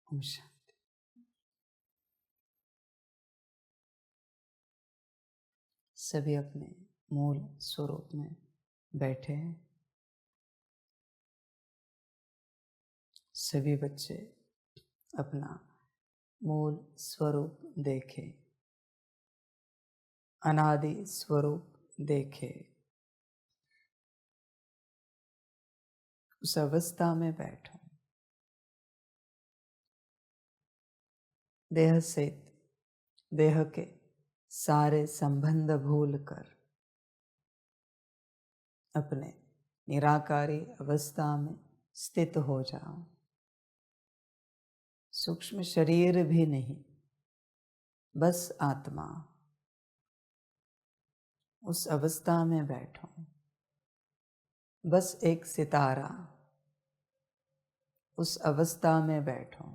ओम शांति। सभी अपने मूल स्वरूप में बैठे हैं। सभी बच्चे अपना मूल स्वरूप देखें, अनादि स्वरूप देखें। उस अवस्था में बैठो। देह से देह के सारे संबंध भूलकर अपने निराकारी अवस्था में स्थित हो जाओ। सूक्ष्म शरीर भी नहीं, बस आत्मा। उस अवस्था में बैठो। बस एक सितारा, उस अवस्था में बैठो।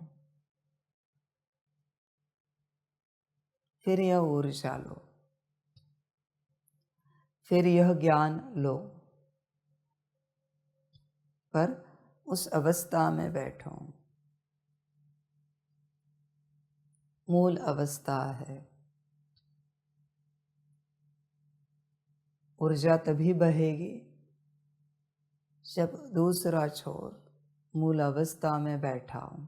फिर यह ऊर्जा लो, फिर यह ज्ञान लो, पर उस अवस्था में बैठो। मूल अवस्था है। ऊर्जा तभी बहेगी जब दूसरा छोर मूल अवस्था में बैठा हो।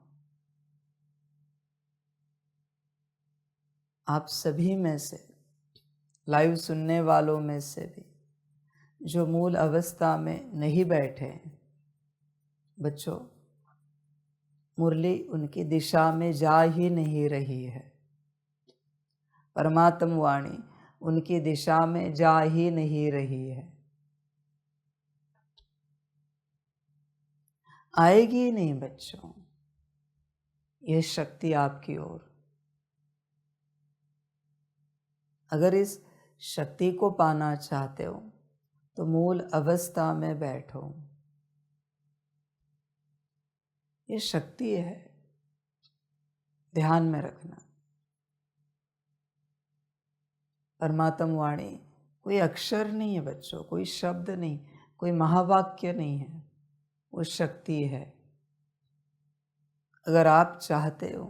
आप सभी में से, लाइव सुनने वालों में से भी जो मूल अवस्था में नहीं बैठे, बच्चों, मुरली उनकी दिशा में जा ही नहीं रही है। परमात्म वाणी उनकी दिशा में जा ही नहीं रही है। आएगी नहीं बच्चों ये शक्ति आपकी ओर। अगर इस शक्ति को पाना चाहते हो तो मूल अवस्था में बैठो। ये शक्ति है, ध्यान में रखना। परमात्म वाणी कोई अक्षर नहीं है बच्चों, कोई शब्द नहीं, कोई महावाक्य नहीं है, वो शक्ति है। अगर आप चाहते हो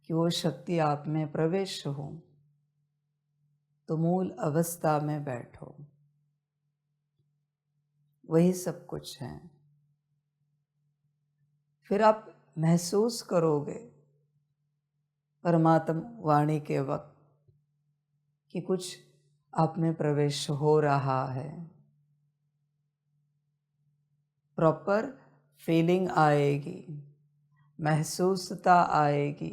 कि वो शक्ति आप में प्रवेश हो तो मूल अवस्था में बैठो। वही सब कुछ है। फिर आप महसूस करोगे परमात्म वाणी के वक्त कि कुछ आप में प्रवेश हो रहा है। प्रॉपर फीलिंग आएगी, महसूसता आएगी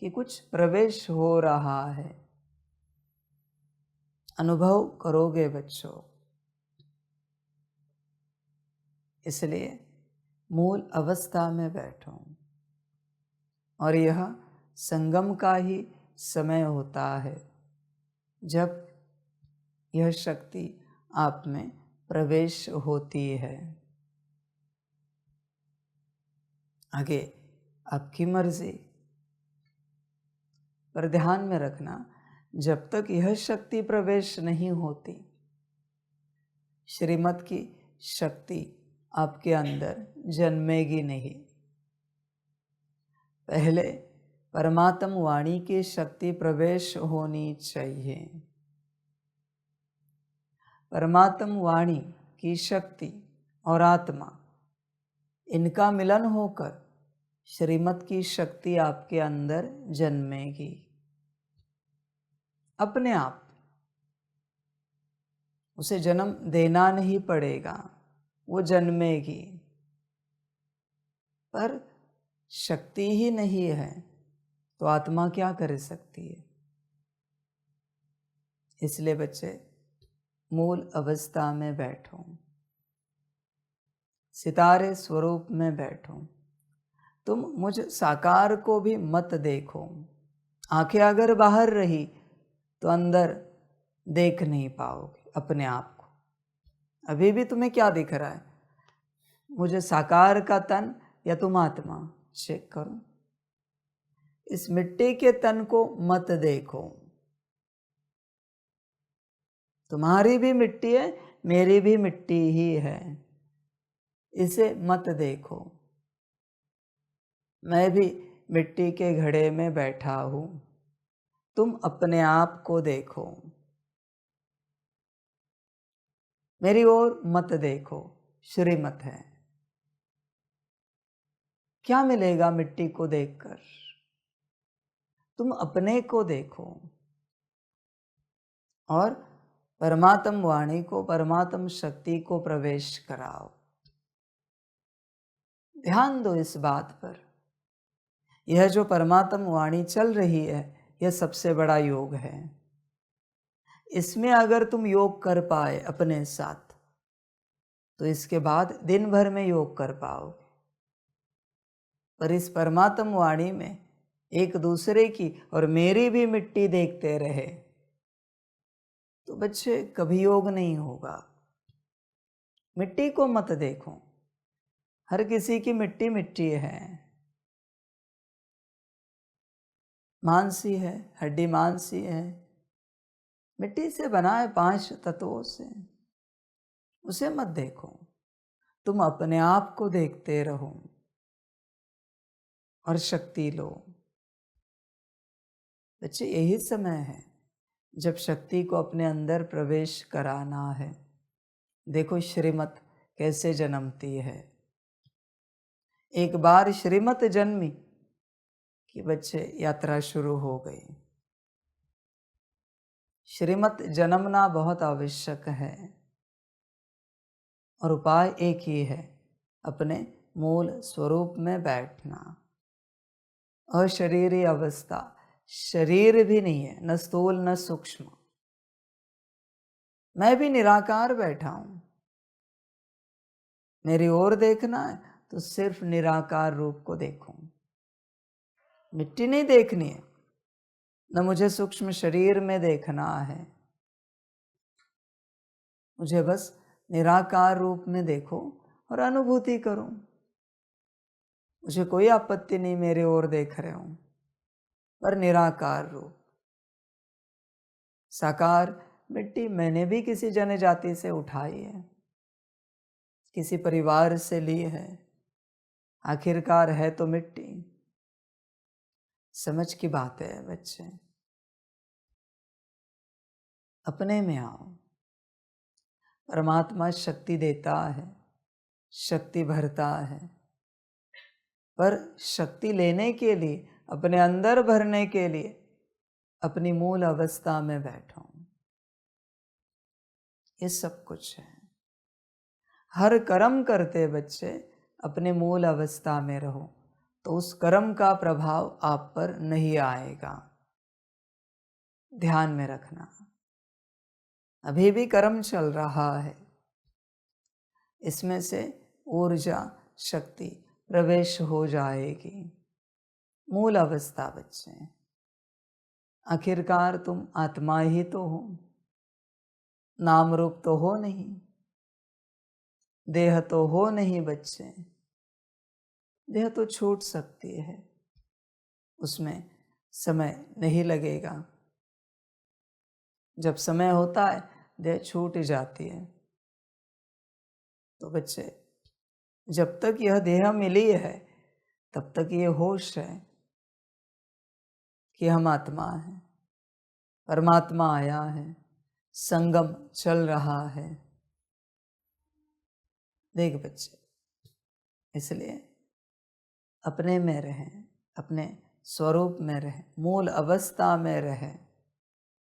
कि कुछ प्रवेश हो रहा है। अनुभव करोगे बच्चों। इसलिए मूल अवस्था में बैठो। और यह संगम का ही समय होता है जब यह शक्ति आप में प्रवेश होती है। आगे आपकी मर्जी, पर ध्यान में रखना, जब तक यह शक्ति प्रवेश नहीं होती, श्रीमत की शक्ति आपके अंदर जन्मेगी नहीं। पहले परमात्म वाणी की शक्ति प्रवेश होनी चाहिए। परमात्म वाणी की शक्ति और आत्मा, इनका मिलन होकर श्रीमत की शक्ति आपके अंदर जन्मेगी अपने आप। उसे जन्म देना नहीं पड़ेगा, वो जन्मेगी। पर शक्ति ही नहीं है तो आत्मा क्या कर सकती है। इसलिए बच्चे मूल अवस्था में बैठो, सितारे स्वरूप में बैठो। तुम मुझ साकार को भी मत देखो। आंखें अगर बाहर रही तो अंदर देख नहीं पाओगे अपने आप को। अभी भी तुम्हें क्या दिख रहा है? मुझे साकार का तन या तुम आत्मा? चेक करो। इस मिट्टी के तन को मत देखो। तुम्हारी भी मिट्टी है, मेरी भी मिट्टी ही है, इसे मत देखो। मैं भी मिट्टी के घड़े में बैठा हूँ, तुम अपने आप को देखो। मेरी ओर मत देखो, श्रीमत है। क्या मिलेगा मिट्टी को देखकर? तुम अपने को देखो और परमात्म वाणी को, परमात्म शक्ति को प्रवेश कराओ। ध्यान दो इस बात पर। यह जो परमात्म वाणी चल रही है, यह सबसे बड़ा योग है। इसमें अगर तुम योग कर पाए अपने साथ, तो इसके बाद दिन भर में योग कर पाओगे। पर इस परमात्म वाणी में एक दूसरे की और मेरी भी मिट्टी देखते रहे, तो बच्चे कभी योग नहीं होगा। मिट्टी को मत देखो, हर किसी की मिट्टी मिट्टी है। मांसी है, हड्डी मांसी है, मिट्टी से बना है 5 तत्वों से। उसे मत देखो, तुम अपने आप को देखते रहो और शक्ति लो। बच्चे यही समय है जब शक्ति को अपने अंदर प्रवेश कराना है। देखो श्रीमत कैसे जन्मती है। एक बार श्रीमत जन्मी कि बच्चे यात्रा शुरू हो गई। श्रीमत जन्मना बहुत आवश्यक है और उपाय एक ही है, अपने मूल स्वरूप में बैठना। अशरीरी अवस्था, शरीर भी नहीं है, न स्थूल न सूक्ष्म। मैं भी निराकार बैठा हूं। मेरी ओर देखना है तो सिर्फ निराकार रूप को देखो। मिट्टी नहीं देखनी है, न मुझे सूक्ष्म शरीर में देखना है। मुझे बस निराकार रूप में देखो और अनुभूति करो। मुझे कोई आपत्ति नहीं मेरे ओर देख रहे हो, पर निराकार रूप। साकार मिट्टी मैंने भी किसी जनजाति से उठाई है, किसी परिवार से ली है, आखिरकार है तो मिट्टी। समझ की बात है बच्चे। अपने में आओ। परमात्मा शक्ति देता है, शक्ति भरता है, पर शक्ति लेने के लिए, अपने अंदर भरने के लिए अपनी मूल अवस्था में बैठो। ये सब कुछ है। हर कर्म करते बच्चे अपने मूल अवस्था में रहो, तो उस कर्म का प्रभाव आप पर नहीं आएगा। ध्यान में रखना। अभी भी कर्म चल रहा है, इसमें से ऊर्जा शक्ति प्रवेश हो जाएगी। मूल अवस्था बच्चे। आखिरकार तुम आत्मा ही तो हो, नाम रूप तो हो नहीं, देह तो हो नहीं बच्चे। देह तो छूट सकती है, उसमें समय नहीं लगेगा। जब समय होता है देह छूट जाती है। तो बच्चे जब तक यह देह मिली है तब तक ये होश है कि हम आत्मा हैं, परमात्मा आया है, संगम चल रहा है। देख बच्चे, इसलिए अपने में रहें, अपने स्वरूप में रहें, मूल अवस्था में रहें।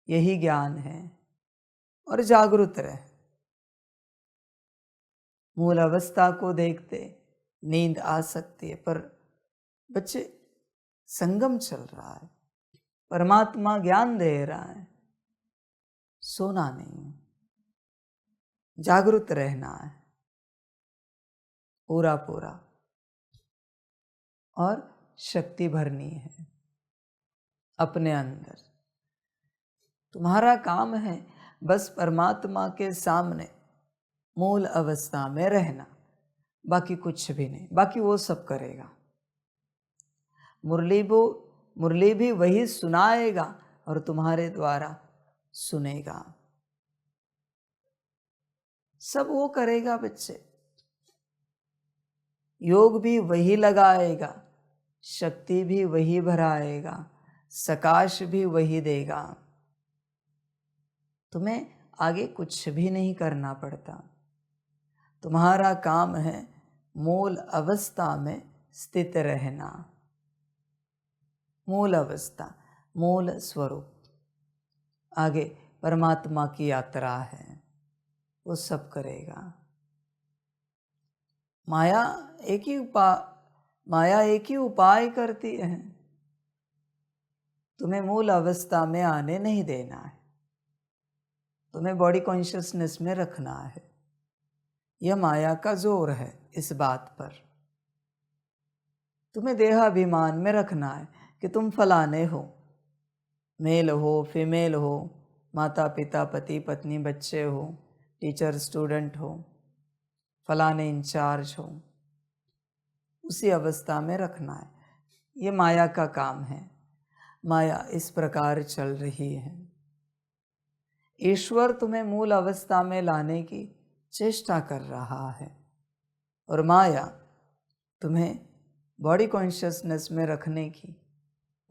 यही ज्ञान है। और जागरूक रहें। मूल अवस्था को देखते नींद आ सकती है, पर बच्चे संगम चल रहा है, परमात्मा ज्ञान दे रहा है। सोना नहीं, जागरूक रहना है पूरा पूरा, और शक्ति भरनी है अपने अंदर। तुम्हारा काम है बस परमात्मा के सामने मूल अवस्था में रहना, बाकी कुछ भी नहीं। बाकी वो सब करेगा। मुरली भी वही सुनाएगा और तुम्हारे द्वारा सुनेगा। सब वो करेगा बच्चे। योग भी वही लगाएगा शक्ति भी वही भराएगा, सकाश भी वही देगा। तुम्हें आगे कुछ भी नहीं करना पड़ता। तुम्हारा काम है मूल अवस्था में स्थित रहना। मूल अवस्था, मूल स्वरूप। आगे परमात्मा की यात्रा है, वो सब करेगा। माया एक ही उपाय करती है, तुम्हें मूल अवस्था में आने नहीं देना है, तुम्हें बॉडी कॉन्शियसनेस में रखना है। यह माया का जोर है इस बात पर। तुम्हें देहाभिमान में रखना है कि तुम फलाने हो, मेल हो, फीमेल हो, माता पिता, पति पत्नी, बच्चे हो, टीचर स्टूडेंट हो, फलाने इंचार्ज हो, उसी अवस्था में रखना है। ये माया का काम है। माया इस प्रकार चल रही है। ईश्वर तुम्हें मूल अवस्था में लाने की चेष्टा कर रहा है और माया तुम्हें बॉडी कॉन्शियसनेस में रखने की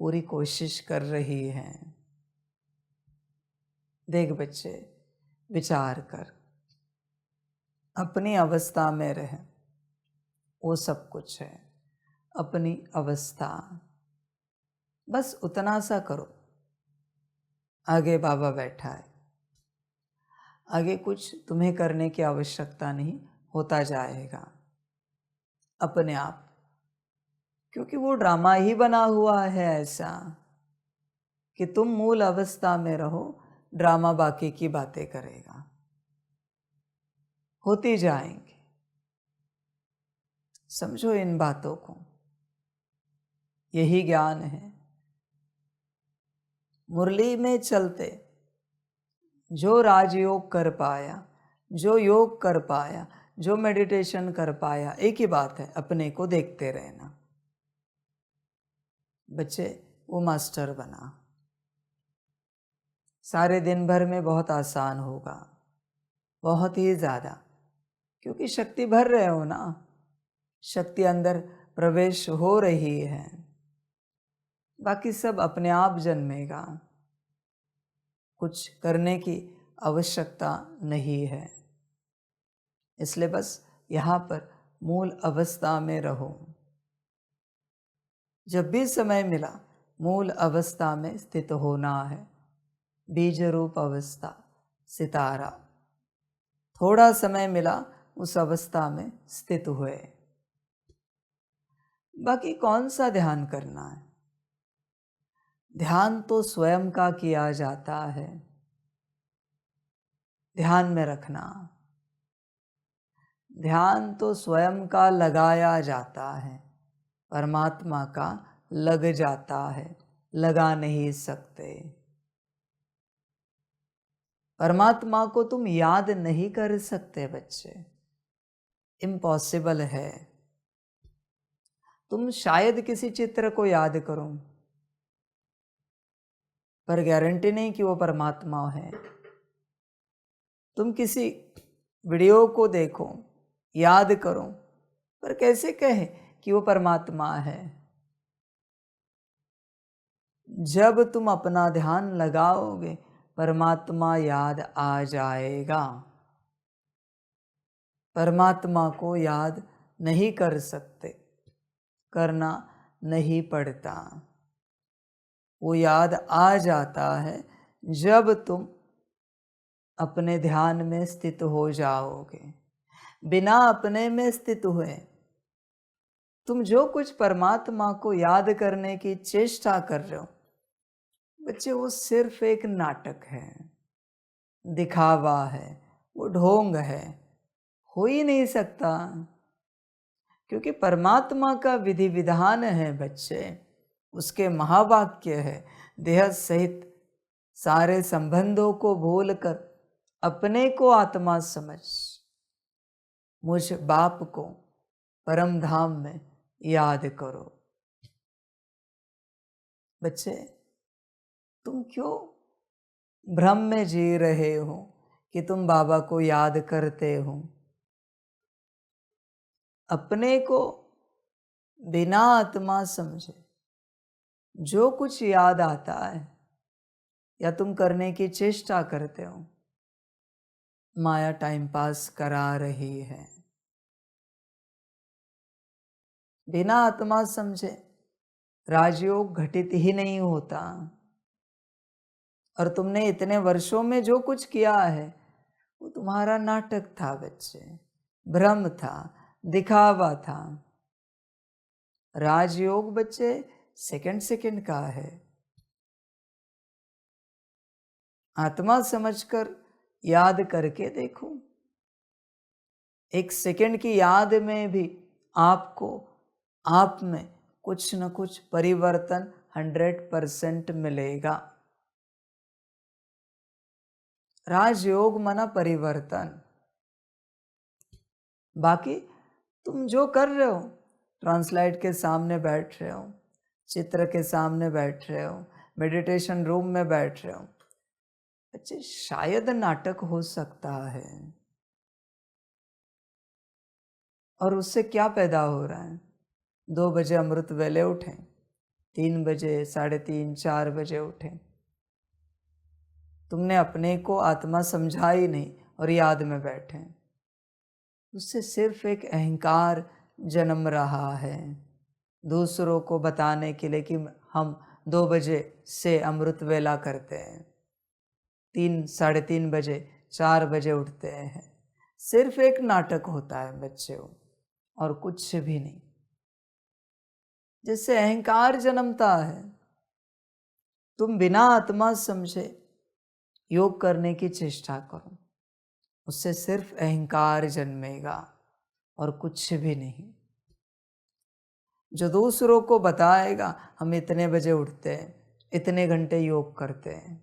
पूरी कोशिश कर रही है। देख बच्चे, विचार कर, अपनी अवस्था में रह, वो सब कुछ है। अपनी अवस्था, बस उतना सा करो। आगे बाबा बैठा है, आगे कुछ तुम्हें करने की आवश्यकता नहीं, होता जाएगा अपने आप, क्योंकि वो ड्रामा ही बना हुआ है ऐसा कि तुम मूल अवस्था में रहो, ड्रामा बाकी की बातें करेगा, होती जाएंगे। समझो इन बातों को, यही ज्ञान है। मुरली में चलते जो राजयोग कर पाया, जो योग कर पाया, जो मेडिटेशन कर पाया, एक ही बात है, अपने को देखते रहना। बच्चे, वो मास्टर बना, सारे दिन भर में बहुत आसान होगा, बहुत ही ज़्यादा, क्योंकि शक्ति भर रहे हो ना, शक्ति अंदर प्रवेश हो रही है। बाकी सब अपने आप जन्मेगा, कुछ करने की आवश्यकता नहीं है। इसलिए बस यहाँ पर मूल अवस्था में रहो। जब भी समय मिला मूल अवस्था में स्थित होना है। बीज रूप अवस्था, सितारा, थोड़ा समय मिला उस अवस्था में स्थित हुए। बाकी कौन सा ध्यान करना है? ध्यान तो स्वयं का किया जाता है। ध्यान में रखना, ध्यान तो स्वयं का लगाया जाता है, परमात्मा का लग जाता है, लगा नहीं सकते। परमात्मा को तुम याद नहीं कर सकते बच्चे, इम्पॉसिबल है। तुम शायद किसी चित्र को याद करो, पर गारंटी नहीं कि वो परमात्मा है। तुम किसी वीडियो को देखो, याद करो, पर कैसे कहे कि वो परमात्मा है? जब तुम अपना ध्यान लगाओगे, परमात्मा याद आ जाएगा। परमात्मा को याद नहीं कर सकते, करना नहीं पड़ता। वो याद आ जाता है जब तुम अपने ध्यान में स्थित हो जाओगे। बिना अपने में स्थित हुए तुम जो कुछ परमात्मा को याद करने की चेष्टा कर रहे हो बच्चे, वो सिर्फ एक नाटक है, दिखावा है, वो ढोंग है, हो ही नहीं सकता। क्योंकि परमात्मा का विधि विधान है बच्चे, उसके महावाक्य है, देह सहित सारे संबंधों को भूलकर अपने को आत्मा समझ मुझ बाप को परम धाम में याद करो। बच्चे, तुम क्यों भ्रम में जी रहे हो कि तुम बाबा को याद करते हो? अपने को बिना आत्मा समझे जो कुछ याद आता है या तुम करने की चेष्टा करते हो, माया टाइम पास करा रही है। बिना आत्मा समझे राजयोग घटित ही नहीं होता। और तुमने इतने वर्षों में जो कुछ किया है वो तुम्हारा नाटक था बच्चे, भ्रम था, दिखावा था। राजयोग बच्चे सेकंड सेकंड का है। आत्मा समझकर याद करके देखो, एक सेकंड की याद में भी आपको आप में कुछ न कुछ परिवर्तन 100% मिलेगा। राजयोग मना परिवर्तन। बाकी तुम जो कर रहे हो, ट्रांसलाइट के सामने बैठ रहे हो, चित्र के सामने बैठ रहे हो, मेडिटेशन रूम में बैठ रहे हो, बच्चे शायद नाटक हो सकता है। और उससे क्या पैदा हो रहा है? 2 बजे अमृत वेले उठें, 3 बजे, 3:30, 4 बजे उठें। तुमने अपने को आत्मा समझा ही नहीं और याद में बैठे। उससे सिर्फ एक अहंकार जन्म रहा है, दूसरों को बताने के लिए कि हम 2 बजे से अमृत वेला करते हैं, 3, 3:30 बजे, 4 बजे उठते हैं। सिर्फ एक नाटक होता है बच्चों, और कुछ भी नहीं, जिससे अहंकार जन्मता है। तुम बिना आत्मा समझे योग करने की चेष्टा करो, उससे सिर्फ अहंकार जन्मेगा और कुछ भी नहीं। जो दूसरों को बताएगा हम इतने बजे उठते हैं, इतने घंटे योग करते हैं,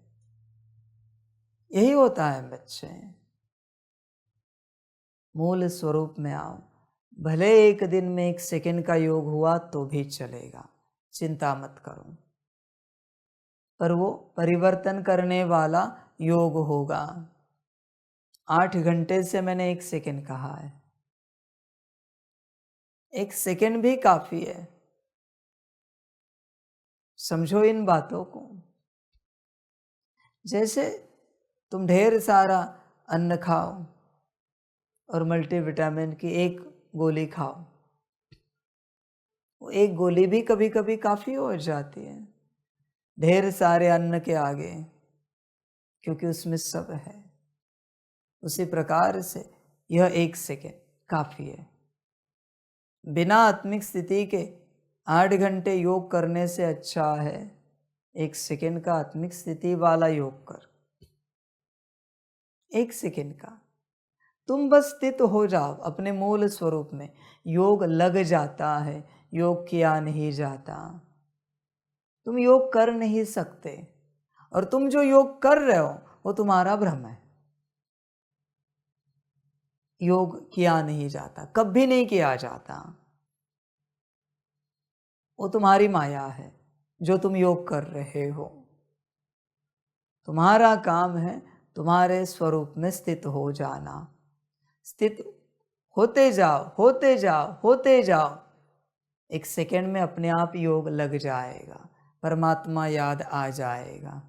यही होता है बच्चे। मूल स्वरूप में आओ। भले एक दिन में 1 सेकंड का योग हुआ तो भी चलेगा, चिंता मत करो, पर वो परिवर्तन करने वाला योग होगा। 8 घंटे से मैंने 1 सेकंड कहा है, 1 सेकंड भी काफी है। समझो इन बातों को। जैसे तुम ढेर सारा अन्न खाओ और मल्टीविटामिन की 1 गोली खाओ, वो 1 गोली भी कभी कभी काफी हो जाती है ढेर सारे अन्न के आगे, क्योंकि उसमें सब है। उसी प्रकार से यह 1 सेकंड काफी है। बिना आत्मिक स्थिति के 8 घंटे योग करने से अच्छा है 1 सेकंड का आत्मिक स्थिति वाला योग कर। 1 सेकंड का तुम बस स्थित हो जाओ अपने मूल स्वरूप में। योग लग जाता है, योग किया नहीं जाता। तुम योग कर नहीं सकते, और तुम जो योग कर रहे हो वो तुम्हारा भ्रम है। योग किया नहीं जाता, कभी नहीं किया जाता। वो तुम्हारी माया है जो तुम योग कर रहे हो। तुम्हारा काम है तुम्हारे स्वरूप में स्थित हो जाना। स्थित होते जाओ, होते जाओ, होते जाओ। 1 सेकंड में अपने आप योग लग जाएगा, परमात्मा याद आ जाएगा।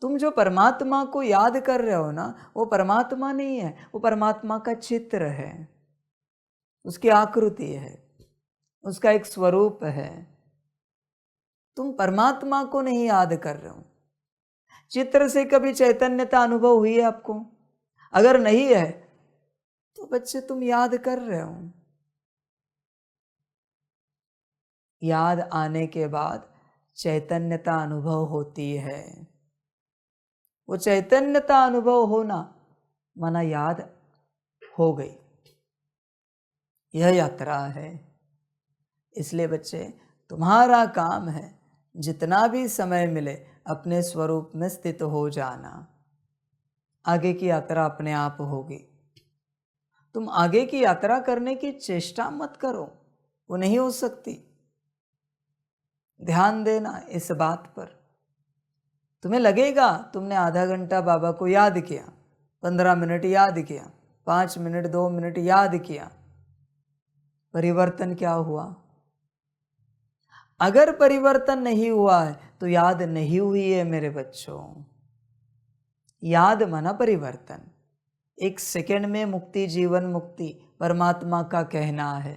तुम जो परमात्मा को याद कर रहे हो ना, वो परमात्मा नहीं है, वो परमात्मा का चित्र है, उसकी आकृति है, उसका एक स्वरूप है। तुम परमात्मा को नहीं याद कर रहे हो। चित्र से कभी चैतन्यता अनुभव हुई है आपको? अगर नहीं है तो बच्चे तुम याद कर रहे हो। याद आने के बाद चैतन्यता अनुभव होती है। वो चैतन्यता अनुभव होना माना याद हो गई। यह यात्रा है। इसलिए बच्चे तुम्हारा काम है जितना भी समय मिले अपने स्वरूप में स्थित हो जाना। आगे की यात्रा अपने आप होगी। तुम आगे की यात्रा करने की चेष्टा मत करो, वो नहीं हो सकती। ध्यान देना इस बात पर। तुम्हें लगेगा तुमने आधा घंटा बाबा को याद किया, 15 मिनट याद किया, 5 मिनट 2 मिनट याद किया, परिवर्तन क्या हुआ? अगर परिवर्तन नहीं हुआ है तो याद नहीं हुई है मेरे बच्चों। याद माना परिवर्तन। एक सेकंड में मुक्ति, जीवन मुक्ति परमात्मा का कहना है।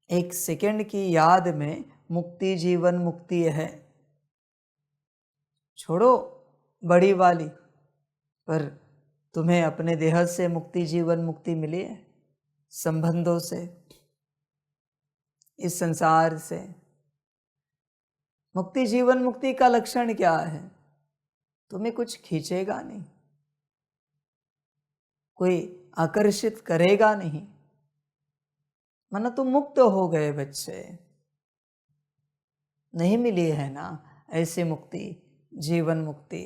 एक सेकंड की याद में मुक्ति, जीवन मुक्ति है। छोड़ो बड़ी वाली, पर तुम्हें अपने देह से मुक्ति, जीवन मुक्ति मिली है, संबंधों से, इस संसार से। मुक्ति, जीवन मुक्ति का लक्षण क्या है? तुम्हें कुछ खींचेगा नहीं, कोई आकर्षित करेगा नहीं, माना तुम मुक्त हो गए बच्चे। नहीं मिली है ना ऐसी मुक्ति, जीवन मुक्ति।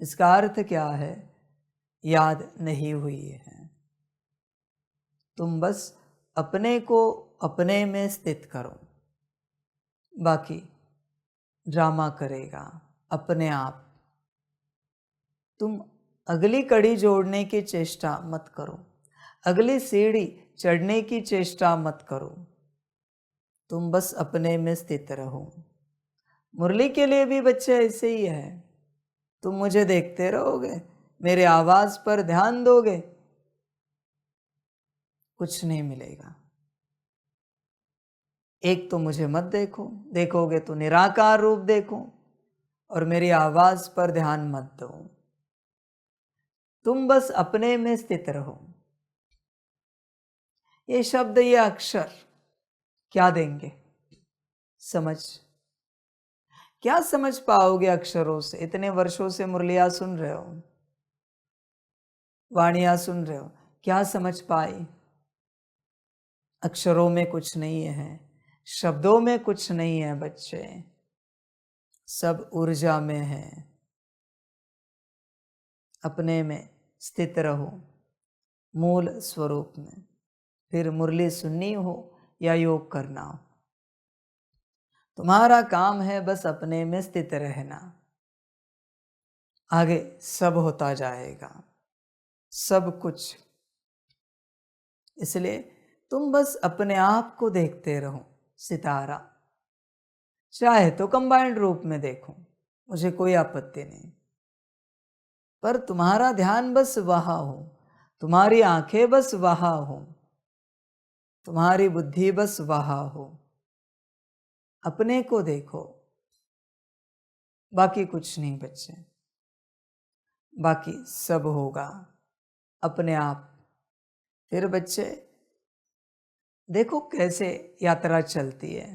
इसका अर्थ क्या है? याद नहीं हुई है। तुम बस अपने को अपने में स्थित करो, बाकी ड्रामा करेगा अपने आप। तुम अगली कड़ी जोड़ने की चेष्टा मत करो, अगली सीढ़ी चढ़ने की चेष्टा मत करो। तुम बस अपने में स्थित रहो। मुरली के लिए भी बच्चे ऐसे ही है। तुम मुझे देखते रहोगे, मेरे आवाज पर ध्यान दोगे, कुछ नहीं मिलेगा। एक तो मुझे मत देखो, देखोगे तो निराकार रूप देखो, और मेरी आवाज पर ध्यान मत दो। तुम बस अपने में स्थित रहो। ये शब्द, ये अक्षर क्या देंगे? समझ। क्या समझ पाओगे अक्षरों से? इतने वर्षों से मुरलियां सुन रहे हो, वाणियां सुन रहे हो, क्या समझ पाए? अक्षरों में कुछ नहीं है, शब्दों में कुछ नहीं है बच्चे, सब ऊर्जा में है। अपने में स्थित रहो, मूल स्वरूप में। फिर मुरली सुननी हो या योग करना हो, तुम्हारा काम है बस अपने में स्थित रहना। आगे सब होता जाएगा, सब कुछ। इसलिए तुम बस अपने आप को देखते रहो, सितारा। चाहे तो कंबाइंड रूप में देखो, मुझे कोई आपत्ति नहीं, पर तुम्हारा ध्यान बस वहां हो, तुम्हारी आंखें बस वहां हो, तुम्हारी बुद्धि बस वहां हो। अपने को देखो, बाकी कुछ नहीं बच्चे, बाकी सब होगा अपने आप। फिर बच्चे देखो कैसे यात्रा चलती है,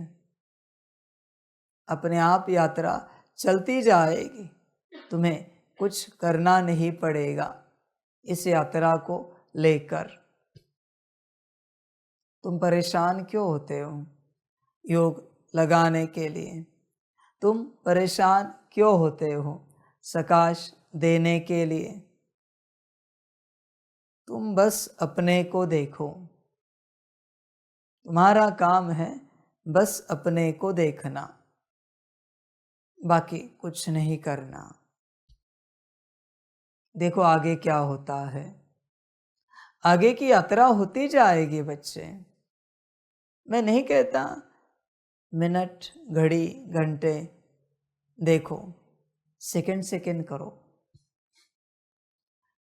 अपने आप यात्रा चलती जाएगी। तुम्हें कुछ करना नहीं पड़ेगा इस यात्रा को लेकर। तुम परेशान क्यों होते हो योग लगाने के लिए? तुम परेशान क्यों होते हो सकाश देने के लिए? तुम बस अपने को देखो। तुम्हारा काम है बस अपने को देखना, बाकी कुछ नहीं करना। देखो आगे क्या होता है, आगे की यात्रा होती जाएगी बच्चे। मैं नहीं कहता मिनट, घड़ी, घंटे देखो, सेकंड सेकंड करो।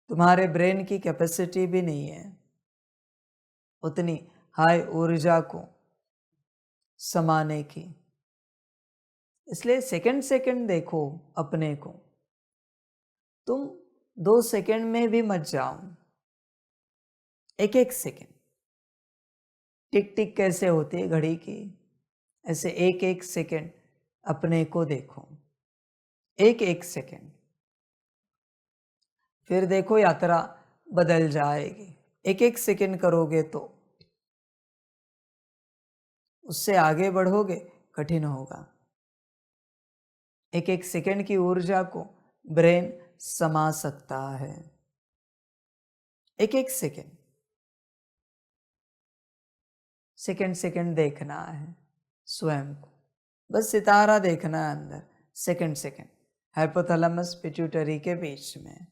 तुम्हारे ब्रेन की कैपेसिटी भी नहीं है उतनी हाई ऊर्जा को समाने की, इसलिए सेकंड सेकंड देखो अपने को। तुम 2 सेकंड में भी मत जाओ, एक एक सेकंड। टिक टिक कैसे होती है घड़ी की, ऐसे एक एक सेकंड अपने को देखो, एक एक सेकंड। फिर देखो यात्रा बदल जाएगी। एक एक सेकंड करोगे तो उससे आगे बढ़ोगे, कठिन होगा। एक एक सेकंड की ऊर्जा को ब्रेन समा सकता है। एक एक सेकंड, सेकंड सेकंड देखना है स्वयं को, बस सितारा देखना है अंदर। सेकंड सेकंड हाइपोथैलेमस पिट्यूटरी के बीच में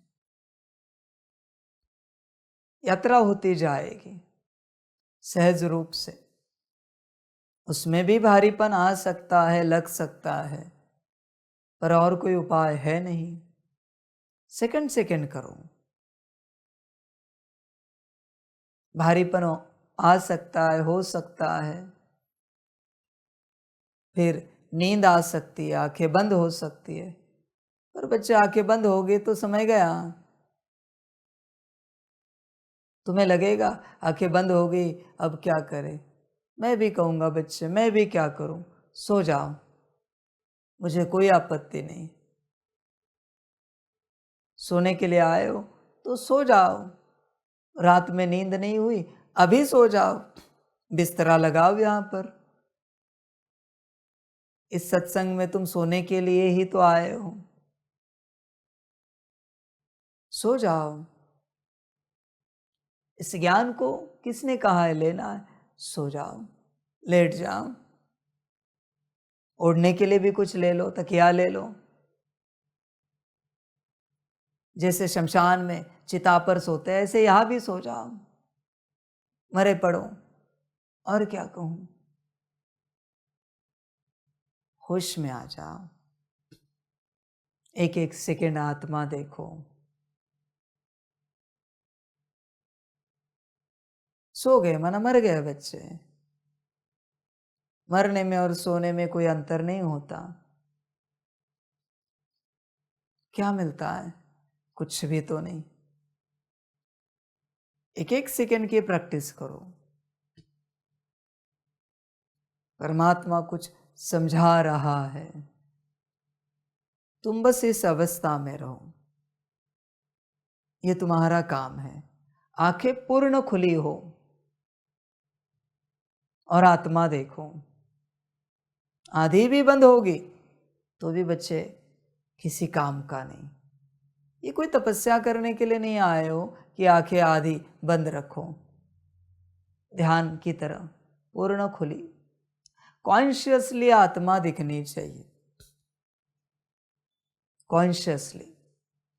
यात्रा होती जाएगी सहज रूप से। उसमें भी भारीपन आ सकता है, लग सकता है, पर और कोई उपाय है नहीं। सेकंड सेकंड करो। भारीपन आ सकता है, हो सकता है, फिर नींद आ सकती है, आंखें बंद हो सकती है, पर बच्चे आंखें बंद हो गई तो समय गया। तुम्हें लगेगा आंखें बंद हो गई, अब क्या करें। मैं भी कहूँगा बच्चे, मैं भी क्या करूँ, सो जाओ, मुझे कोई आपत्ति नहीं। सोने के लिए आए हो तो सो जाओ। रात में नींद नहीं हुई, अभी सो जाओ, बिस्तरा लगाओ यहाँ पर। इस सत्संग में तुम सोने के लिए ही तो आए हो। सो जाओ। इस ज्ञान को किसने कहा है लेना है? सो जाओ, लेट जाओ। ओढ़ने के लिए भी कुछ ले लो, तकिया ले लो। जैसे शमशान में चिता पर सोते हैं, ऐसे यहाँ भी सो जाओ, मरे पड़ो। और क्या कहूँ, होश में आ जाओ। एक एक सेकंड आत्मा देखो। सो गए माना मर गए बच्चे। मरने में और सोने में कोई अंतर नहीं होता। क्या मिलता है? कुछ भी तो नहीं। एक एक सेकंड की प्रैक्टिस करो। परमात्मा कुछ समझा रहा है, तुम बस इस अवस्था में रहो। ये तुम्हारा काम है। आंखें पूर्ण खुली हो और आत्मा देखो। आधी भी बंद होगी तो भी बच्चे किसी काम का नहीं। ये कोई तपस्या करने के लिए नहीं आए हो कि आंखें आधी बंद रखो। ध्यान की तरह पूर्ण खुली, कॉन्शियसली आत्मा दिखनी चाहिए। कॉन्शियसली,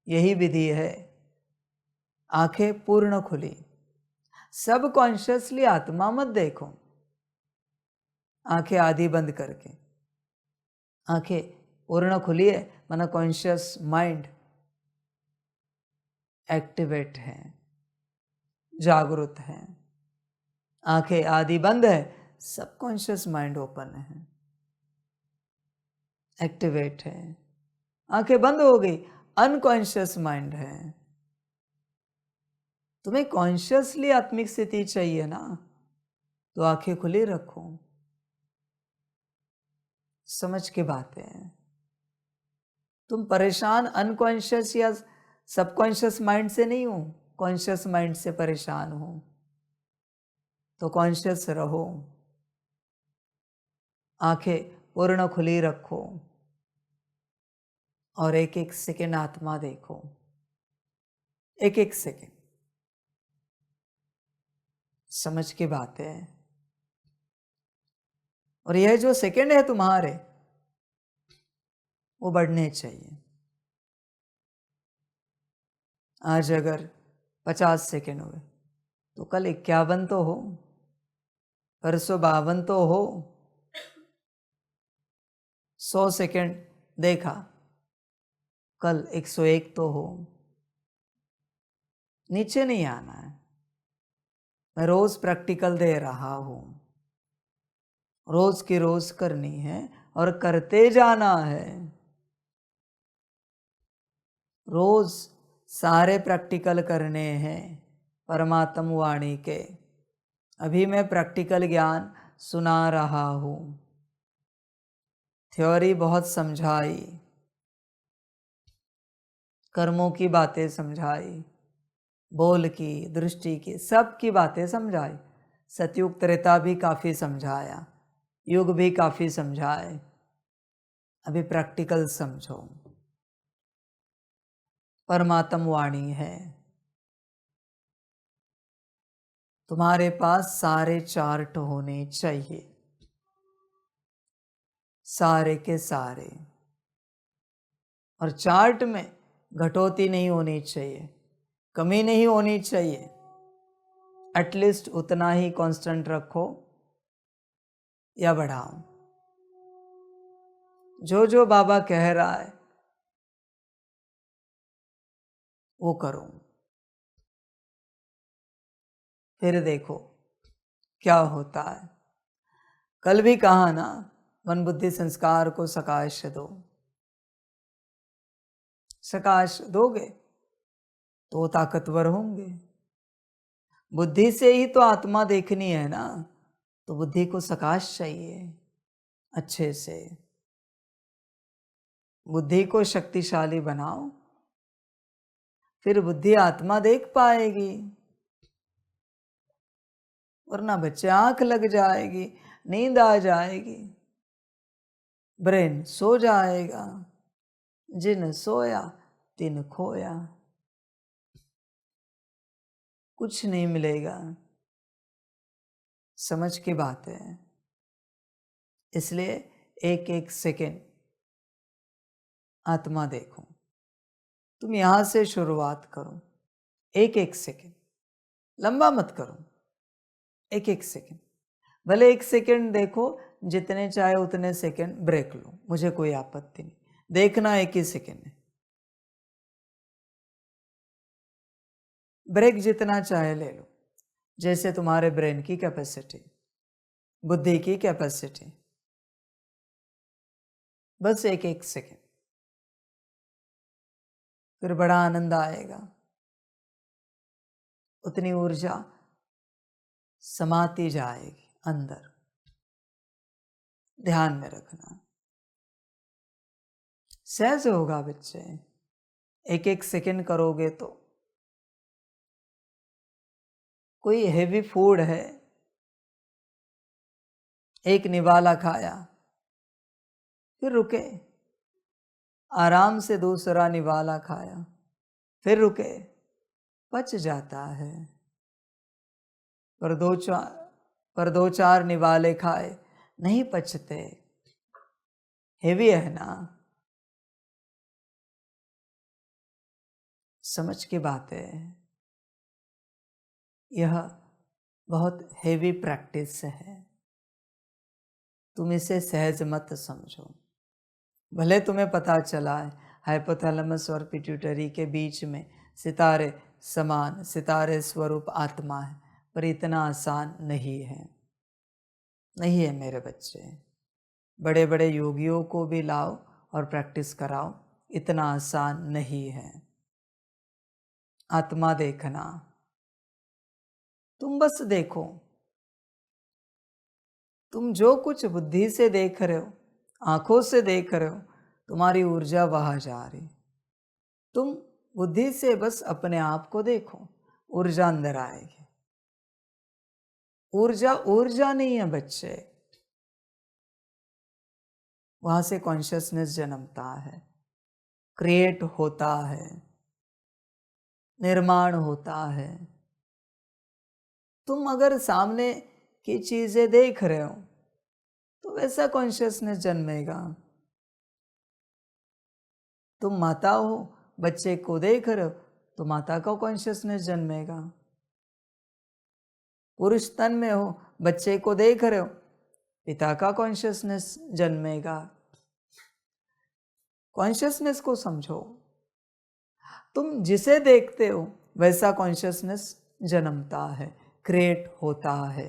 यही विधि है। आंखें पूर्ण खुली, सब कॉन्शियसली आत्मा मत देखो। आंखें आधी बंद करके। आंखें पूर्ण खुली है माना कॉन्शियस माइंड एक्टिवेट है, जागृत है। आंखें आधी बंद है, सबकॉन्शियस माइंड ओपन है, एक्टिवेट है। आंखें बंद हो गई, अनकॉन्शियस माइंड है। तुम्हें कॉन्शियसली आत्मिक स्थिति चाहिए ना, तो आंखें खुली रखो। समझ के बातें हैं। तुम परेशान अनकॉन्शियस या सबकॉन्शियस माइंड से नहीं हो, कॉन्शियस माइंड से परेशान हो, तो कॉन्शियस रहो। आंखें पूर्ण खुली रखो और एक एक सेकेंड आत्मा देखो। एक एक सेकेंड। समझ की बात है। और यह जो सेकेंड है तुम्हारे, वो बढ़ने चाहिए। आज अगर 50 सेकेंड हुए तो कल 51 तो हो, परसों 52 तो हो। 100 सेकेंड देखा, कल 101 तो हो। नीचे नहीं आना है। मैं रोज प्रैक्टिकल दे रहा हूं, रोज की रोज करनी है और करते जाना है। रोज सारे प्रैक्टिकल करने हैं परमात्म वाणी के। अभी मैं प्रैक्टिकल ज्ञान सुना रहा हूं। थ्योरी बहुत समझाई, कर्मों की बातें समझाई, बोल की, दृष्टि की, सब की बातें समझाई। सतयुग त्रेता भी काफ़ी समझाया, युग भी काफ़ी समझाए। अभी प्रैक्टिकल समझो। परमात्म वाणी है। तुम्हारे पास सारे चार्ट होने चाहिए, सारे के सारे। और चार्ट में घटोती नहीं होनी चाहिए, कमी नहीं होनी चाहिए। एटलीस्ट उतना ही कांस्टेंट रखो या बढ़ाऊं? जो जो बाबा कह रहा है वो करूं, फिर देखो क्या होता है। कल भी कहा ना, मन बुद्धि संस्कार को सकाश दो। सकाश दोगे तो ताकतवर होंगे। बुद्धि से ही तो आत्मा देखनी है ना, तो बुद्धि को सकाश चाहिए अच्छे से। बुद्धि को शक्तिशाली बनाओ, फिर बुद्धि आत्मा देख पाएगी। वरना बच्चे आंख लग जाएगी, नींद आ जाएगी, ब्रेन सो जाएगा। जिन सोया तिन खोया, कुछ नहीं मिलेगा। समझ की बात है। इसलिए एक एक सेकेंड आत्मा देखो। तुम यहां से शुरुआत करो, एक एक सेकेंड, लंबा मत करो, एक एक सेकेंड। भले एक सेकेंड देखो, जितने चाहे उतने सेकेंड ब्रेक लो, मुझे कोई आपत्ति नहीं। देखना एक ही सेकेंड है, ब्रेक जितना चाहे ले लो, जैसे तुम्हारे ब्रेन की कैपेसिटी, बुद्धि की कैपेसिटी। बस एक एक सेकेंड, फिर बड़ा आनंद आएगा। उतनी ऊर्जा समाती जाएगी अंदर। ध्यान में रखना, सहज होगा बच्चे। एक एक सेकेंड करोगे तो। कोई हेवी फूड है, एक निवाला खाया, फिर रुके, आराम से दूसरा निवाला खाया, फिर रुके, पच जाता है। पर दो चार निवाले खाए नहीं पचते, हेवी है ना। समझ की बात है। यह बहुत हेवी प्रैक्टिस है, तुम इसे सहज मत समझो। भले तुम्हें पता चला है हाइपोथैलेमस और पिट्यूटरी के बीच में सितारे समान, सितारे स्वरूप आत्मा है, पर इतना आसान नहीं है। नहीं है मेरे बच्चे। बड़े बड़े योगियों को भी लाओ और प्रैक्टिस कराओ, इतना आसान नहीं है। आत्मा देखना, तुम बस देखो। तुम जो कुछ बुद्धि से देख रहे हो, आंखों से देख रहे हो, तुम्हारी ऊर्जा वहां जा रही। तुम बुद्धि से बस अपने आप को देखो, ऊर्जा अंदर आएगी। ऊर्जा ऊर्जा नहीं है बच्चे, वहां से कॉन्शियसनेस जन्मता है, क्रिएट होता है, निर्माण होता है। तुम अगर सामने की चीजें देख रहे हो तो वैसा कॉन्शियसनेस जन्मेगा। तुम माता हो, बच्चे को देख रहे हो तो माता का कॉन्शियसनेस जन्मेगा। पुरुष तन में हो, बच्चे को देख रहे हो, पिता का कॉन्शियसनेस जन्मेगा। कॉन्शियसनेस को समझो। तुम जिसे देखते हो वैसा कॉन्शियसनेस जन्मता है, क्रिएट होता है।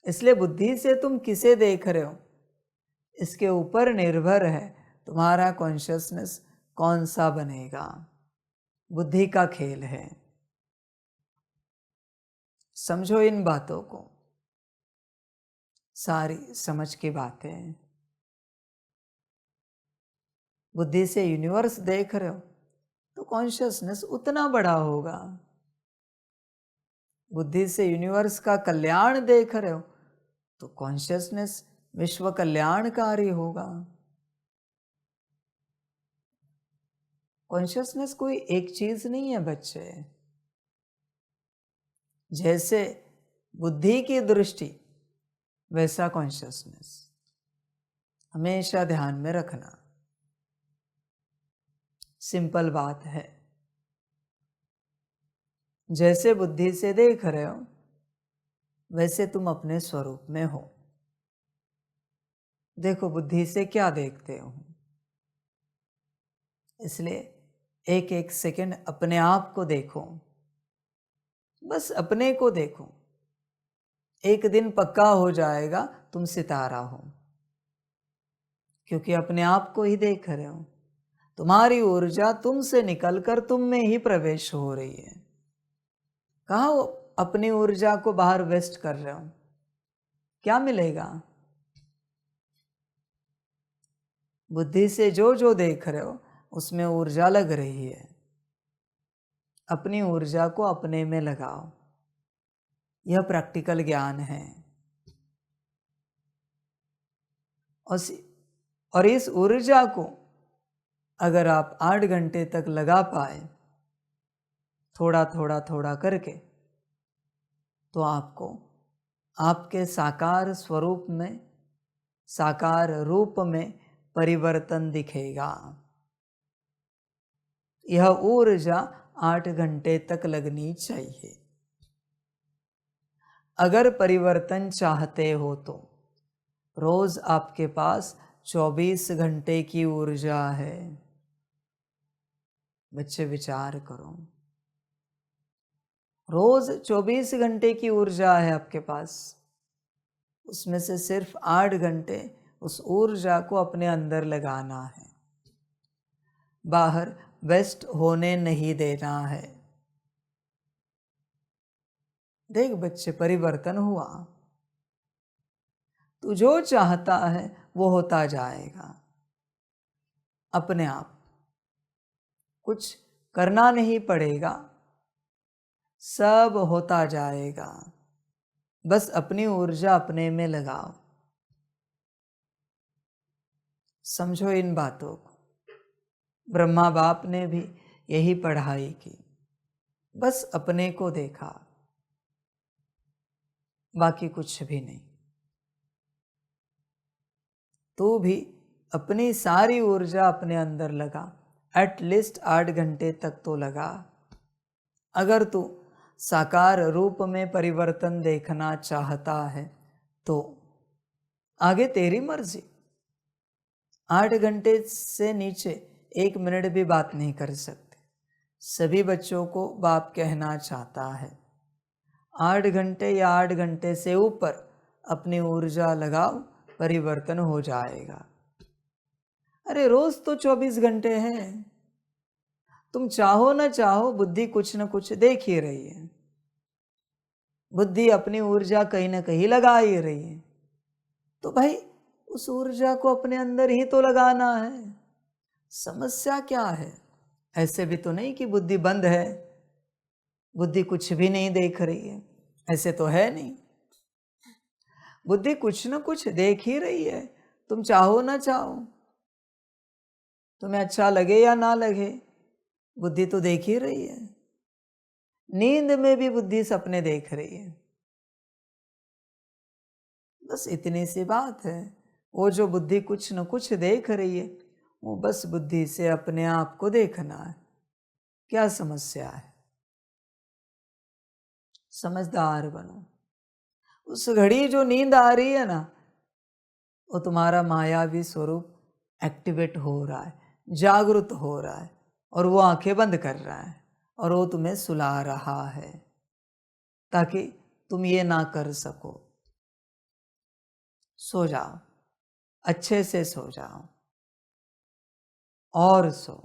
इसलिए बुद्धि से तुम किसे देख रहे हो, इसके ऊपर निर्भर है तुम्हारा कॉन्शियसनेस कौन सा बनेगा। बुद्धि का खेल है। समझो इन बातों को, सारी समझ की बातें। बुद्धि से यूनिवर्स देख रहे हो तो कॉन्शियसनेस उतना बड़ा होगा। बुद्धि से यूनिवर्स का कल्याण देख रहे हो तो कॉन्शियसनेस विश्व कल्याणकारी होगा। कॉन्शियसनेस कोई एक चीज नहीं है बच्चे। जैसे बुद्धि की दृष्टि वैसा कॉन्शियसनेस, हमेशा ध्यान में रखना। सिंपल बात है। जैसे बुद्धि से देख रहे हो वैसे तुम अपने स्वरूप में हो। देखो बुद्धि से क्या देखते हो, इसलिए एक एक सेकंड अपने आप को देखो, बस अपने को देखो। एक दिन पक्का हो जाएगा तुम सितारा हो, क्योंकि अपने आप को ही देख रहे हो। तुम्हारी ऊर्जा तुमसे निकलकर तुम में ही प्रवेश हो रही है। कहाँ वो अपनी ऊर्जा को बाहर वेस्ट कर रहे हो, क्या मिलेगा? बुद्धि से जो जो देख रहे हो उसमें ऊर्जा लग रही है। अपनी ऊर्जा को अपने में लगाओ, यह प्रैक्टिकल ज्ञान है। और इस ऊर्जा को अगर आप 8 घंटे तक लगा पाए, थोड़ा थोड़ा थोड़ा करके, तो आपको आपके साकार स्वरूप में, साकार रूप में परिवर्तन दिखेगा। यह ऊर्जा 8 घंटे तक लगनी चाहिए। अगर परिवर्तन चाहते हो तो रोज आपके पास 24 घंटे की ऊर्जा है। बच्चे विचार करो, रोज 24 घंटे की ऊर्जा है आपके पास, उसमें से सिर्फ 8 घंटे उस ऊर्जा को अपने अंदर लगाना है, बाहर वेस्ट होने नहीं देना है। देख बच्चे, परिवर्तन हुआ, तू जो चाहता है वो होता जाएगा अपने आप, कुछ करना नहीं पड़ेगा, सब होता जाएगा। बस अपनी ऊर्जा अपने में लगाओ। समझो इन बातों को, ब्रह्मा बाप ने भी यही पढ़ाई की, बस अपने को देखा, बाकी कुछ भी नहीं। तू भी अपनी सारी ऊर्जा अपने अंदर लगा, एटलीस्ट 8 घंटे तक तो लगा। अगर तू साकार रूप में परिवर्तन देखना चाहता है तो आगे तेरी मर्जी। 8 घंटे से नीचे 1 मिनट भी बात नहीं कर सकते। सभी बच्चों को बाप कहना चाहता है, 8 घंटे या 8 घंटे से ऊपर अपनी ऊर्जा लगाओ, परिवर्तन हो जाएगा। अरे रोज तो 24 घंटे हैं, तुम चाहो ना चाहो बुद्धि कुछ न कुछ देख ही रही है। बुद्धि अपनी ऊर्जा कहीं ना कहीं लगा ही रही है, तो भाई उस ऊर्जा को अपने अंदर ही तो लगाना है। समस्या क्या है? ऐसे भी तो नहीं कि बुद्धि बंद है, बुद्धि कुछ भी नहीं देख रही है, ऐसे तो है नहीं। बुद्धि कुछ न कुछ देख ही रही है, तुम चाहो ना चाहो, तुम्हें अच्छा लगे या ना लगे, बुद्धि तो देख ही रही है। नींद में भी बुद्धि सपने देख रही है। बस इतनी सी बात है। वो जो बुद्धि कुछ न कुछ देख रही है, वो बस बुद्धि से अपने आप को देखना है। क्या समस्या है? समझदार बनो। उस घड़ी जो नींद आ रही है ना, वो तुम्हारा मायावी स्वरूप एक्टिवेट हो रहा है, जागृत हो रहा है, और वो आंखें बंद कर रहा है और वो तुम्हें सुला रहा है ताकि तुम ये ना कर सको। सो जाओ, अच्छे से सो जाओ और सो।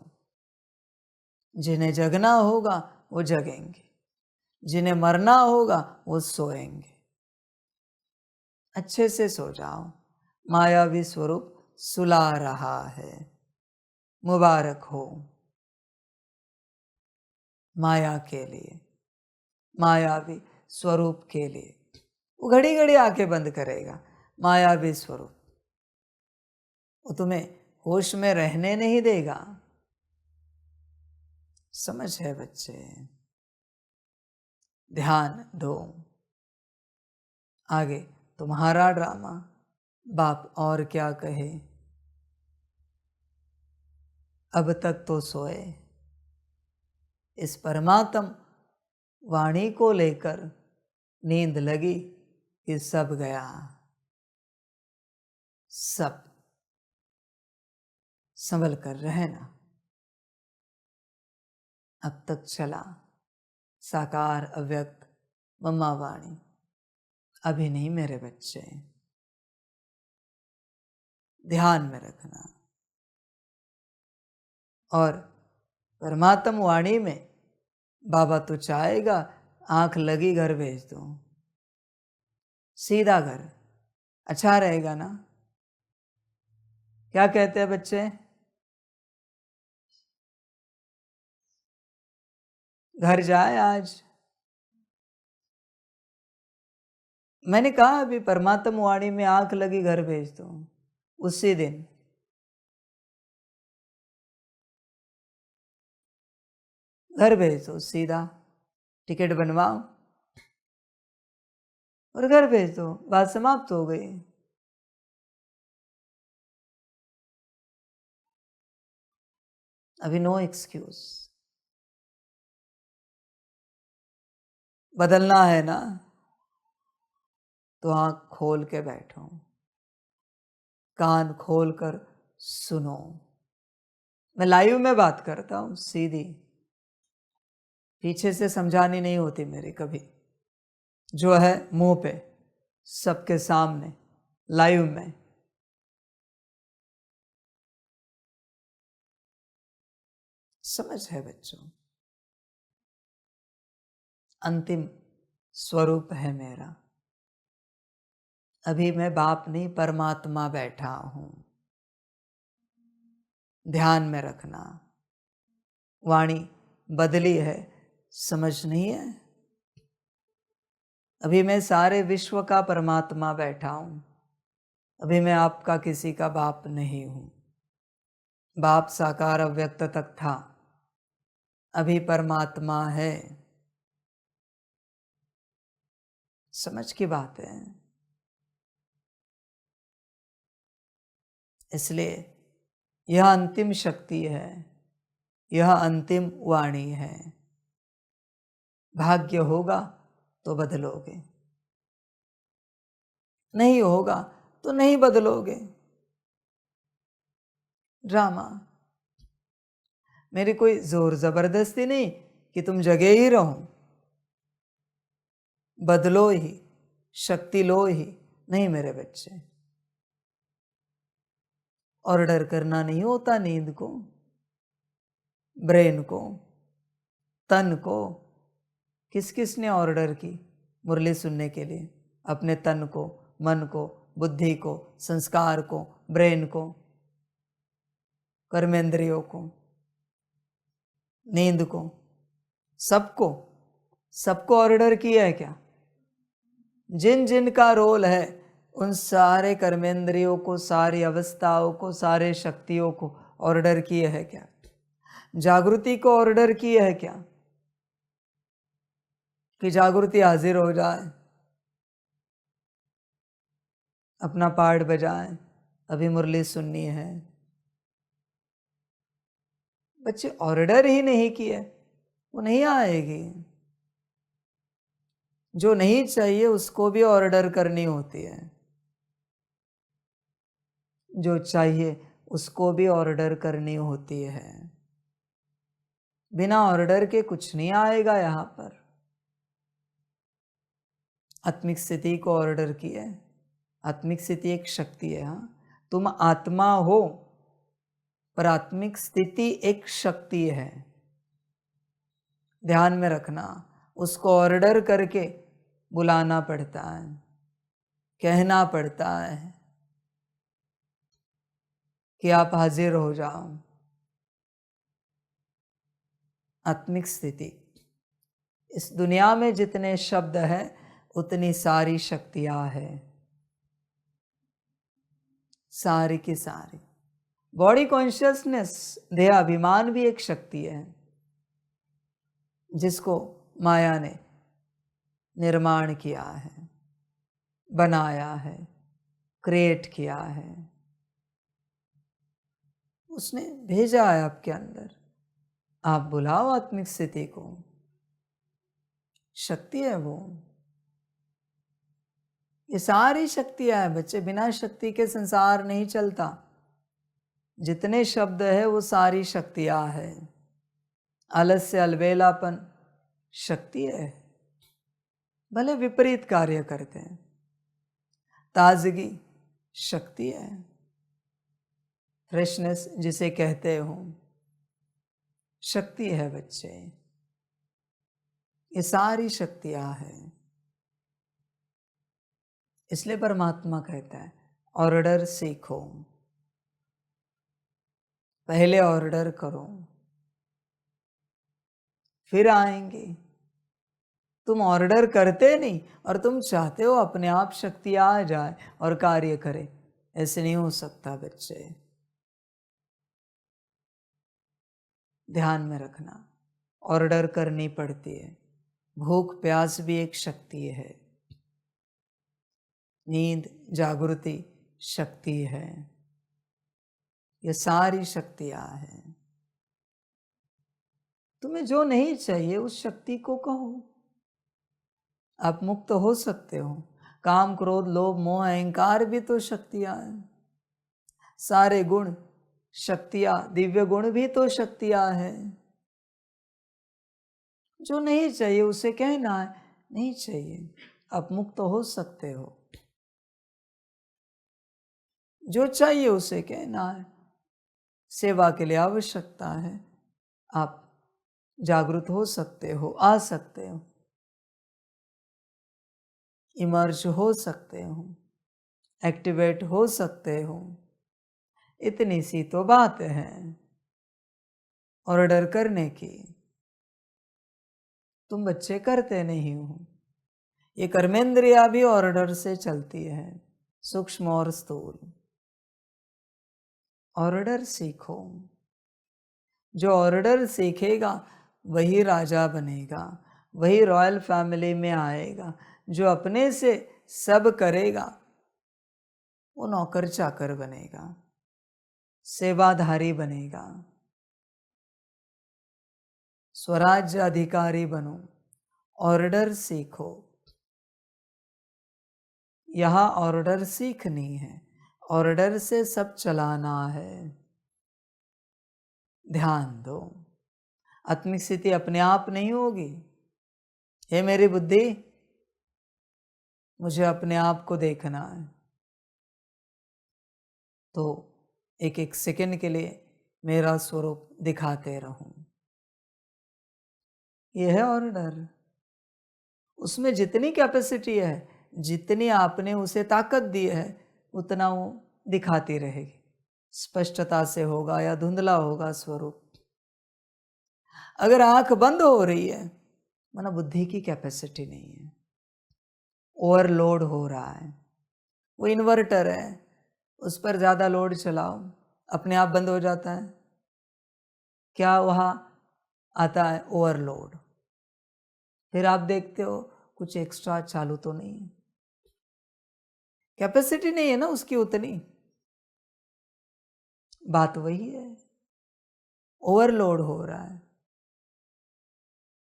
जिन्हें जगना होगा वो जगेंगे, जिन्हें मरना होगा वो सोएंगे। अच्छे से सो जाओ, मायावी स्वरूप सुला रहा है। मुबारक हो माया के लिए, मायावी स्वरूप के लिए। वो घड़ी घड़ी आंखें बंद करेगा, मायावी स्वरूप। वो तुम्हें होश में रहने नहीं देगा। समझ है बच्चे? ध्यान दो। आगे तुम्हारा ड्रामा, बाप और क्या कहे। अब तक तो सोए, इस परमात्म वाणी को लेकर नींद लगी कि सब गया। सब संभल कर रहना। अब तक चला साकार अव्यक्त मम्मा वाणी, अभी नहीं मेरे बच्चे, ध्यान में रखना। और परमात्म वाणी में बाबा तो चाहेगा आंख लगी घर भेज दो, सीधा घर, अच्छा रहेगा ना? क्या कहते हैं बच्चे? घर जाए आज? मैंने कहा अभी परमात्म वाणी में आंख लगी घर भेज दो, उसी दिन घर भेज दो, सीधा टिकट बनवाओ और घर भेज दो, बात समाप्त हो गई। अभी नो एक्सक्यूज। बदलना है ना तो आंख खोल के बैठो, कान खोल कर सुनो। मैं लाइव में बात करता हूं, सीधी, पीछे से समझानी नहीं होती मेरी कभी, जो है मुंह पे, सबके सामने, लाइव में। समझ है बच्चों? अंतिम स्वरूप है मेरा। अभी मैं बाप नहीं परमात्मा बैठा हूं, ध्यान में रखना। वाणी बदली है, समझ नहीं है? अभी मैं सारे विश्व का परमात्मा बैठा हूं, अभी मैं आपका किसी का बाप नहीं हूं। बाप साकार अव्यक्त तक था, अभी परमात्मा है। समझ की बात है। इसलिए यह अंतिम शक्ति है, यह अंतिम वाणी है। भाग्य होगा तो बदलोगे, नहीं होगा तो नहीं बदलोगे। ड्रामा, मेरी कोई जोर जबरदस्ती नहीं कि तुम जगे ही रहो, बदलो ही, शक्ति लो ही, नहीं मेरे बच्चे। ऑर्डर करना नहीं होता नींद को, ब्रेन को, तन को। किस किस ने ऑर्डर की मुरली सुनने के लिए? अपने तन को, मन को, बुद्धि को, संस्कार को, ब्रेन को, कर्मेंद्रियों को, नींद को, सबको, सबको ऑर्डर किया है क्या? जिन जिन का रोल है उन सारे कर्मेंद्रियों को, सारी अवस्थाओं को, सारे शक्तियों को ऑर्डर किए है क्या? जागृति को ऑर्डर किए है क्या कि जागृति हाजिर हो जाए, अपना पार्ट बजाए, अभी मुरली सुननी है? बच्चे ऑर्डर ही नहीं किए, वो नहीं आएगी। जो नहीं चाहिए उसको भी ऑर्डर करनी होती है, जो चाहिए उसको भी ऑर्डर करनी होती है। बिना ऑर्डर के कुछ नहीं आएगा यहां पर। आत्मिक स्थिति को ऑर्डर किया है। आत्मिक स्थिति एक शक्ति है। हाँ, तुम आत्मा हो पर आत्मिक स्थिति एक शक्ति है, ध्यान में रखना। उसको ऑर्डर करके बुलाना पड़ता है, कहना पड़ता है कि आप हाजिर हो जाओ। आत्मिक स्थिति, इस दुनिया में जितने शब्द हैं उतनी सारी शक्तियां हैं, सारी की सारी। बॉडी कॉन्शियसनेस, देह अभिमान भी एक शक्ति है जिसको माया ने निर्माण किया है, बनाया है, क्रिएट किया है। उसने भेजा है आपके अंदर। आप बुलाओ आत्मिक स्थिति को, शक्ति है वो। ये सारी शक्तियां हैं बच्चे, बिना शक्ति के संसार नहीं चलता। जितने शब्द है वो सारी शक्तियां हैं। आलस्य, अलबेलापन शक्ति है, भले विपरीत कार्य करते हैं। ताजगी शक्ति है, फ्रेशनेस जिसे कहते हो शक्ति है बच्चे। ये सारी शक्तियां हैं। इसलिए परमात्मा कहता है ऑर्डर सीखो, पहले ऑर्डर करो, फिर आएंगे। तुम ऑर्डर करते नहीं और तुम चाहते हो अपने आप शक्ति आ जाए और कार्य करे। ऐसे नहीं हो सकता बच्चे, ध्यान में रखना। ऑर्डर करनी पड़ती है। भूख प्यास भी एक शक्ति है, नींद जागृति शक्ति है। ये सारी शक्तियां हैं। तुम्हें जो नहीं चाहिए उस शक्ति को कहो, आप मुक्त हो सकते हो। काम क्रोध लोभ मोह अहंकार भी तो शक्तियां हैं। सारे गुण शक्तियां, दिव्य गुण भी तो शक्तियां हैं। जो नहीं चाहिए उसे कहना है नहीं चाहिए, आप मुक्त हो सकते हो। जो चाहिए उसे कहना है, सेवा के लिए आवश्यकता है, आप जागृत हो सकते हो, आ सकते हो, इमर्ज हो सकते हो, एक्टिवेट हो सकते हो। इतनी सी तो बात है ऑर्डर करने की। तुम बच्चे करते नहीं हो। ये कर्मेंद्रिया भी ऑर्डर से चलती है, सूक्ष्म और स्थूल। ऑर्डर सीखो। जो ऑर्डर सीखेगा वही राजा बनेगा, वही रॉयल फैमिली में आएगा। जो अपने से सब करेगा वो नौकर चाकर बनेगा, सेवाधारी बनेगा। स्वराज्य अधिकारी बनो, ऑर्डर सीखो। यहां ऑर्डर सीखनी है, ऑर्डर से सब चलाना है। ध्यान दो, आत्मिक स्थिति अपने आप नहीं होगी। हे मेरी बुद्धि, मुझे अपने आप को देखना है, तो एक एक सेकंड के लिए मेरा स्वरूप दिखाते रहूं। यह है ऑर्डर। उसमें जितनी कैपेसिटी है, जितनी आपने उसे ताकत दी है, उतना वो दिखाती रहेगी। स्पष्टता से होगा या धुंधला होगा स्वरूप। अगर आंख बंद हो रही है माना बुद्धि की कैपेसिटी नहीं है, ओवरलोड हो रहा है। वो इन्वर्टर है, उस पर ज़्यादा लोड चलाओ, अपने आप बंद हो जाता है। क्या वहाँ आता है? ओवरलोड। फिर आप देखते हो कुछ एक्स्ट्रा चालू तो नहीं है, कैपेसिटी नहीं है ना उसकी उतनी। बात वही है, ओवरलोड हो रहा है,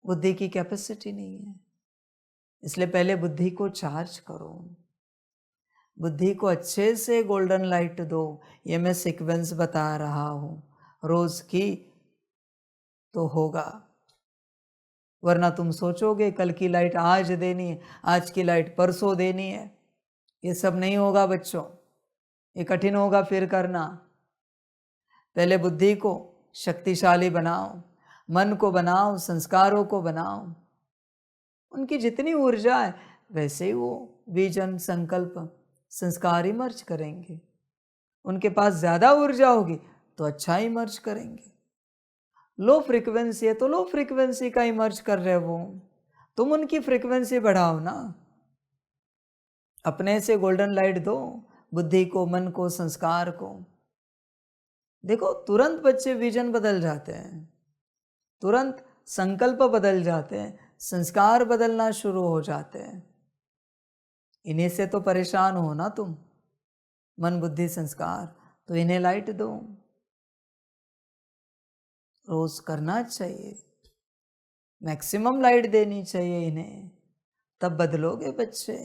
बुद्धि की कैपेसिटी नहीं है। इसलिए पहले बुद्धि को चार्ज करो, बुद्धि को अच्छे से गोल्डन लाइट दो। ये मैं सीक्वेंस बता रहा हूं, रोज की तो होगा। वरना तुम सोचोगे कल की लाइट आज देनी है, आज की लाइट परसों देनी है। ये सब नहीं होगा बच्चों, ये कठिन होगा फिर करना। पहले बुद्धि को शक्तिशाली बनाओ, मन को बनाओ, संस्कारों को बनाओ। उनकी जितनी ऊर्जा है वैसे ही वो विजन संकल्प संस्कार इमर्ज करेंगे। उनके पास ज़्यादा ऊर्जा होगी तो अच्छा इमर्ज करेंगे। लो फ्रीक्वेंसी है तो लो फ्रीक्वेंसी का इमर्ज कर रहे हो, तुम उनकी फ्रीक्वेंसी बढ़ाओ ना। अपने से गोल्डन लाइट दो बुद्धि को, मन को, संस्कार को। देखो तुरंत बच्चे विजन बदल जाते हैं, तुरंत संकल्प बदल जाते हैं, संस्कार बदलना शुरू हो जाते हैं। इन्हीं से तो परेशान हो ना तुम, मन बुद्धि संस्कार। तो इन्हें लाइट दो, रोज करना चाहिए, मैक्सिमम लाइट देनी चाहिए इन्हें, तब बदलोगे बच्चे।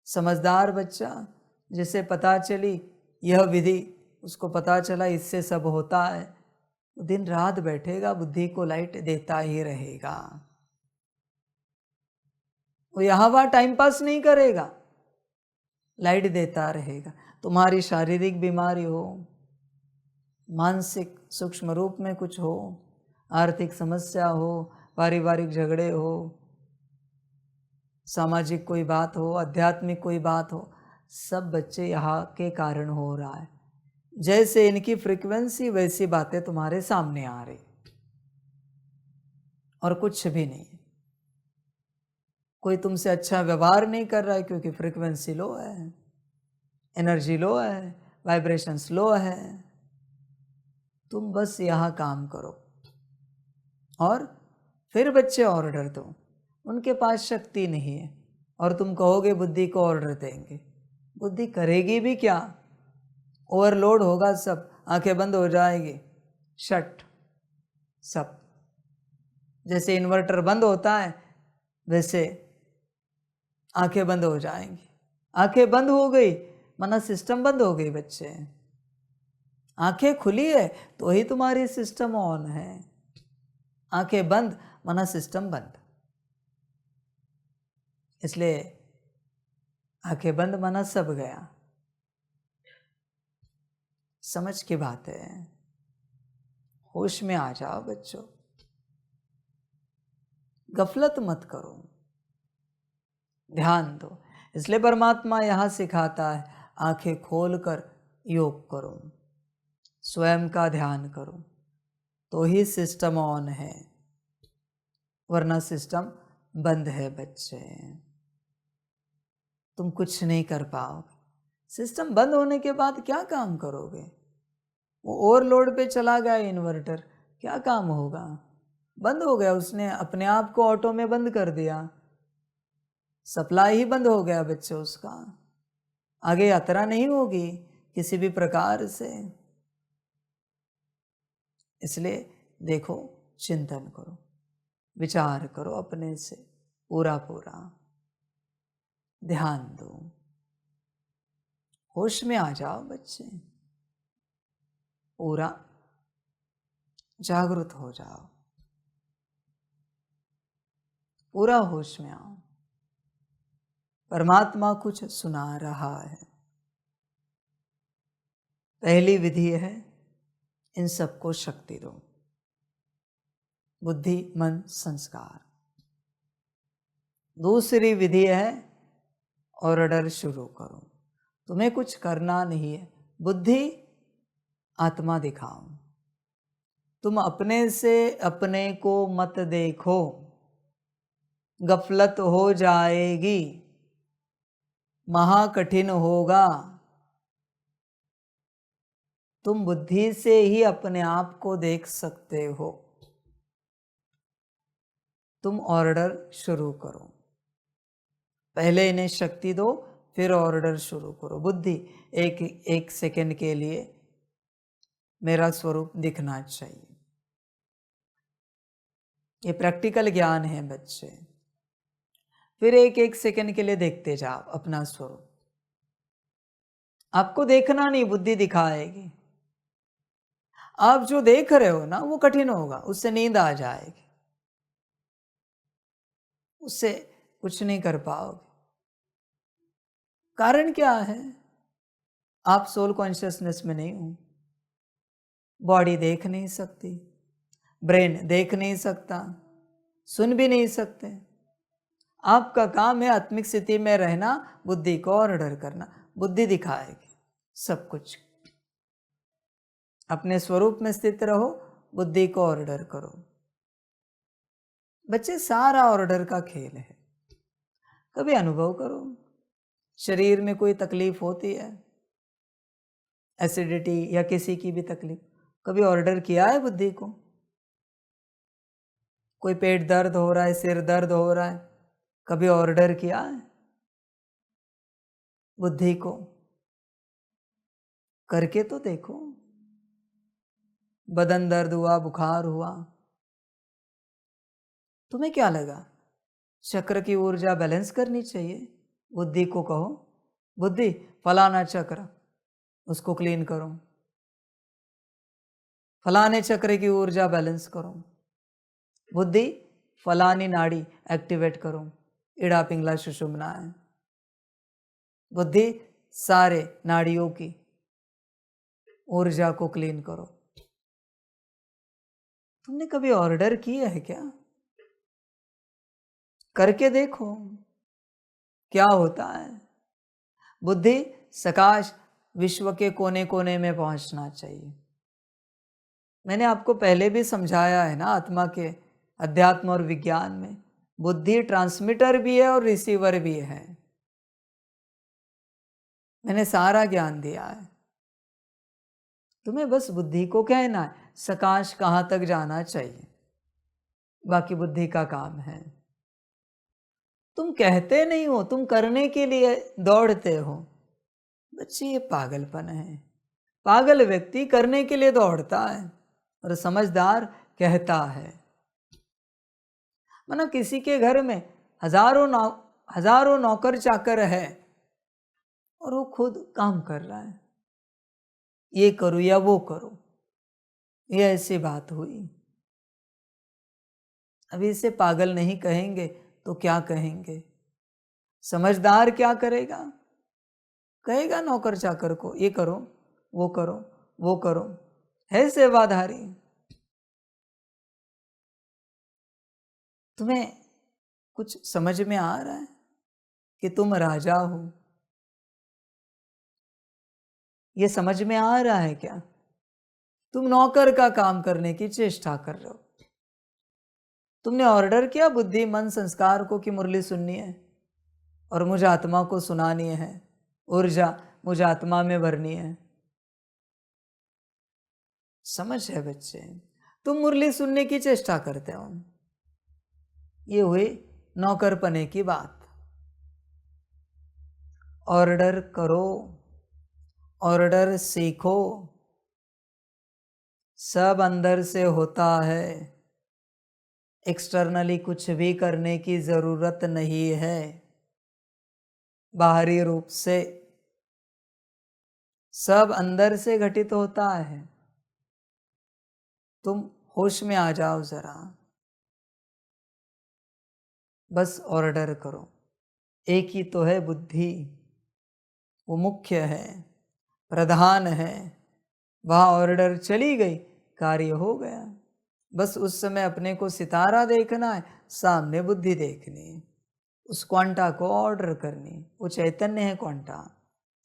समझदार बच्चा जिसे पता चली यह विधि, उसको पता चला इससे सब होता है, वो दिन रात बैठेगा, बुद्धि को लाइट देता ही रहेगा। वो यहाँ वहाँ टाइम पास नहीं करेगा, लाइट देता रहेगा। तुम्हारी शारीरिक बीमारी हो, मानसिक सूक्ष्म रूप में कुछ हो, आर्थिक समस्या हो, पारिवारिक झगड़े हो, सामाजिक कोई बात हो, आध्यात्मिक कोई बात हो, सब बच्चे यहाँ के कारण हो रहा है। जैसे इनकी फ्रीक्वेंसी वैसी बातें तुम्हारे सामने आ रही, और कुछ भी नहीं। कोई तुमसे अच्छा व्यवहार नहीं कर रहा है क्योंकि फ्रीक्वेंसी लो है, एनर्जी लो है, वाइब्रेशंस लो है। तुम बस यहाँ काम करो और फिर बच्चे ऑर्डर दो। उनके पास शक्ति नहीं है और तुम कहोगे बुद्धि को ऑर्डर देंगे, बुद्धि करेगी भी क्या? ओवरलोड होगा सब, आंखें बंद हो जाएगी, शट सब। जैसे इन्वर्टर बंद होता है वैसे आंखें बंद हो जाएंगी। आंखें बंद हो गई माना सिस्टम बंद हो गई बच्चे। आंखें खुली है तो ही तुम्हारी सिस्टम ऑन है, आंखें बंद माना सिस्टम बंद। इसलिए आंखें बंद माना सब गया। समझ की बात है, होश में आ जाओ बच्चों, गफलत मत करो, ध्यान दो। इसलिए परमात्मा यहां सिखाता है आंखें खोलकर योग करो, स्वयं का ध्यान करो, तो ही सिस्टम ऑन है, वरना सिस्टम बंद है बच्चे। तुम कुछ नहीं कर पाओगे। सिस्टम बंद होने के बाद क्या काम करोगे? वो ओवरलोड पे चला गया इन्वर्टर, क्या काम होगा? बंद हो गया, उसने अपने आप को ऑटो में बंद कर दिया, सप्लाई ही बंद हो गया बच्चे उसका, आगे यात्रा नहीं होगी किसी भी प्रकार से। इसलिए देखो, चिंतन करो, विचार करो, अपने से पूरा पूरा ध्यान दो, होश में आ जाओ बच्चे, पूरा जागृत हो जाओ, पूरा होश में आओ। परमात्मा कुछ सुना रहा है। पहली विधि है इन सबको शक्ति दो, बुद्धि मन संस्कार। दूसरी विधि है ऑर्डर शुरू करो, तुम्हें कुछ करना नहीं है, बुद्धि आत्मा दिखाओ। तुम अपने से अपने को मत देखो, गफलत हो जाएगी, महा कठिन होगा। तुम बुद्धि से ही अपने आप को देख सकते हो। तुम ऑर्डर शुरू करो, पहले इन्हें शक्ति दो, फिर ऑर्डर शुरू करो। बुद्धि एक सेकंड के लिए मेरा स्वरूप दिखना चाहिए। ये प्रैक्टिकल ज्ञान है बच्चे। फिर एक सेकंड के लिए देखते जाओ अपना स्वरूप। आपको देखना नहीं, बुद्धि दिखाएगी। आप जो देख रहे हो ना वो कठिन होगा, उससे नींद आ जाएगी, उससे कुछ नहीं कर पाओगे। कारण क्या है? आप सोल कॉन्शियसनेस में नहीं हो। बॉडी देख नहीं सकती, ब्रेन देख नहीं सकता, सुन भी नहीं सकते। आपका काम है आत्मिक स्थिति में रहना, बुद्धि को ऑर्डर करना। बुद्धि दिखाएगी सब कुछ। अपने स्वरूप में स्थित रहो, बुद्धि को ऑर्डर करो। बच्चे, सारा ऑर्डर का खेल है। कभी अनुभव करो, शरीर में कोई तकलीफ होती है, एसिडिटी या किसी की भी तकलीफ, कभी ऑर्डर किया है बुद्धि को? कोई पेट दर्द हो रहा है, सिर दर्द हो रहा है, कभी ऑर्डर किया है बुद्धि को? करके तो देखो। बदन दर्द हुआ, बुखार हुआ, तुम्हें क्या लगा? चक्र की ऊर्जा बैलेंस करनी चाहिए, बुद्धि को कहो, बुद्धि फलाना चक्र उसको क्लीन करो, फलाने चक्र की ऊर्जा बैलेंस करो, बुद्धि फलानी नाड़ी एक्टिवेट करो, इड़ा पिंगला सुषुम्ना है, बुद्धि सारे नाड़ियों की ऊर्जा को क्लीन करो। तुमने कभी ऑर्डर किया है क्या? करके देखो क्या होता है। बुद्धि सकाश विश्व के कोने कोने में पहुंचना चाहिए। मैंने आपको पहले भी समझाया है ना, आत्मा के अध्यात्म और विज्ञान में बुद्धि ट्रांसमीटर भी है और रिसीवर भी है। मैंने सारा ज्ञान दिया है, तुम्हें बस बुद्धि को कहना है सकाश कहां तक जाना चाहिए, बाकी बुद्धि का काम है। तुम कहते नहीं हो, तुम करने के लिए दौड़ते हो। बच्चे ये पागलपन है। पागल व्यक्ति करने के लिए दौड़ता है और समझदार कहता है। माना किसी के घर में हजारों नौकर चाकर है और वो खुद काम कर रहा है, ये करो या वो करो, ये ऐसी बात हुई। अभी इसे पागल नहीं कहेंगे तो क्या कहेंगे? समझदार क्या करेगा? कहेगा नौकर चाकर को ये करो वो करो वो करो, है सेवाधारी। तुम्हें कुछ समझ में आ रहा है कि तुम राजा हो? ये समझ में आ रहा है क्या? तुम नौकर का काम करने की चेष्टा कर रहे हो। तुमने ऑर्डर किया बुद्धि मन संस्कार को कि मुरली सुननी है और मुझे आत्मा को सुनानी है, ऊर्जा मुझे आत्मा में भरनी है। समझ है बच्चे? तुम मुरली सुनने की चेष्टा करते हो। ये हुई नौकरपने की बात। ऑर्डर करो, ऑर्डर सीखो, सब अंदर से होता है। एक्सटर्नली कुछ भी करने की जरूरत नहीं है। बाहरी रूप से सब अंदर से घटित होता है। तुम होश में आ जाओ जरा, बस ऑर्डर करो। एक ही तो है बुद्धि, वो मुख्य है, प्रधान है। वहाँ ऑर्डर चली गई, कार्य हो गया। बस उस समय अपने को सितारा देखना है, सामने बुद्धि देखनी है, उस क्वांटा को ऑर्डर करनी। वो चैतन्य है क्वांटा,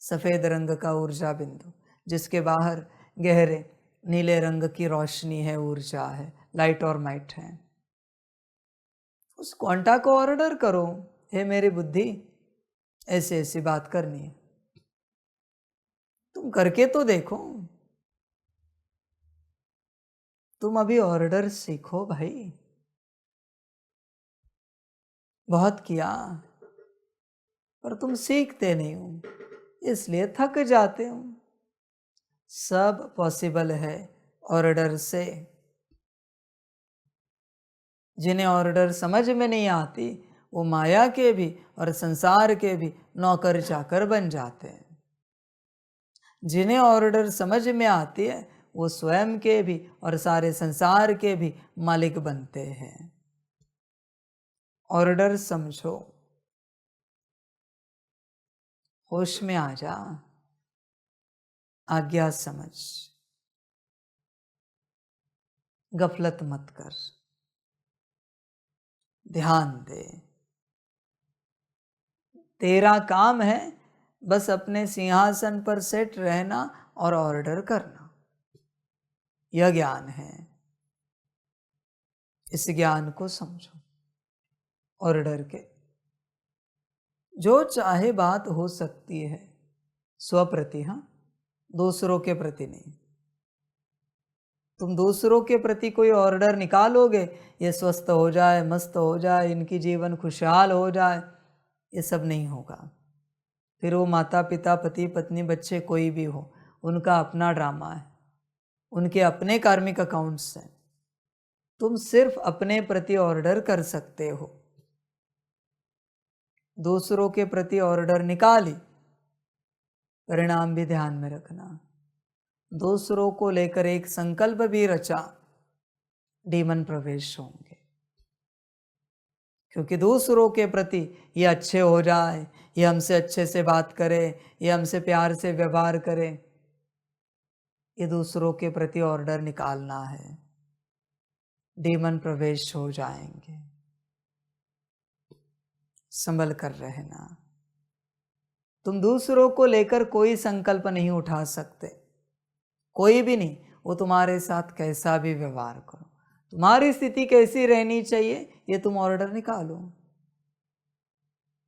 सफ़ेद रंग का ऊर्जा बिंदु, जिसके बाहर गहरे नीले रंग की रोशनी है, ऊर्जा है, लाइट और माइट है। उस क्वांटा को ऑर्डर करो, हे मेरी बुद्धि ऐसे ऐसी बात करनी है। तुम करके तो देखो। तुम अभी ऑर्डर सीखो भाई। बहुत किया पर तुम सीखते नहीं हो, इसलिए थक जाते हो। सब पॉसिबल है ऑर्डर से। जिन्हें ऑर्डर समझ में नहीं आती वो माया के भी और संसार के भी नौकर चाकर बन जाते हैं। जिन्हें ऑर्डर समझ में आती है वो स्वयं के भी और सारे संसार के भी मालिक बनते हैं। ऑर्डर समझो, होश में आ जा, आज्ञा समझ, गफलत मत कर, ध्यान दे। तेरा काम है बस अपने सिंहासन पर सेट रहना और ऑर्डर करना। यह ज्ञान है, इस ज्ञान को समझो। ऑर्डर के जो चाहे बात हो सकती है स्वप्रति, हाँ, दूसरों के प्रति नहीं। तुम दूसरों के प्रति कोई ऑर्डर निकालोगे, ये स्वस्थ हो जाए, मस्त हो जाए, इनकी जीवन खुशहाल हो जाए, ये सब नहीं होगा। फिर वो माता पिता पति पत्नी बच्चे कोई भी हो, उनका अपना ड्रामा है, उनके अपने कार्मिक अकाउंट्स हैं। तुम सिर्फ अपने प्रति ऑर्डर कर सकते हो। दूसरों के प्रति ऑर्डर निकाली, परिणाम भी ध्यान में रखना। दूसरों को लेकर एक संकल्प भी रचा, डीमन प्रवेश होंगे। क्योंकि दूसरों के प्रति ये अच्छे हो जाए, ये हमसे अच्छे से बात करे, ये हमसे प्यार से व्यवहार करे, ये दूसरों के प्रति ऑर्डर निकालना है, डीमन प्रवेश हो जाएंगे। संभल कर रहना। तुम दूसरों को लेकर कोई संकल्प नहीं उठा सकते, कोई भी नहीं। वो तुम्हारे साथ कैसा भी व्यवहार करो, तुम्हारी स्थिति कैसी रहनी चाहिए ये तुम ऑर्डर निकालो।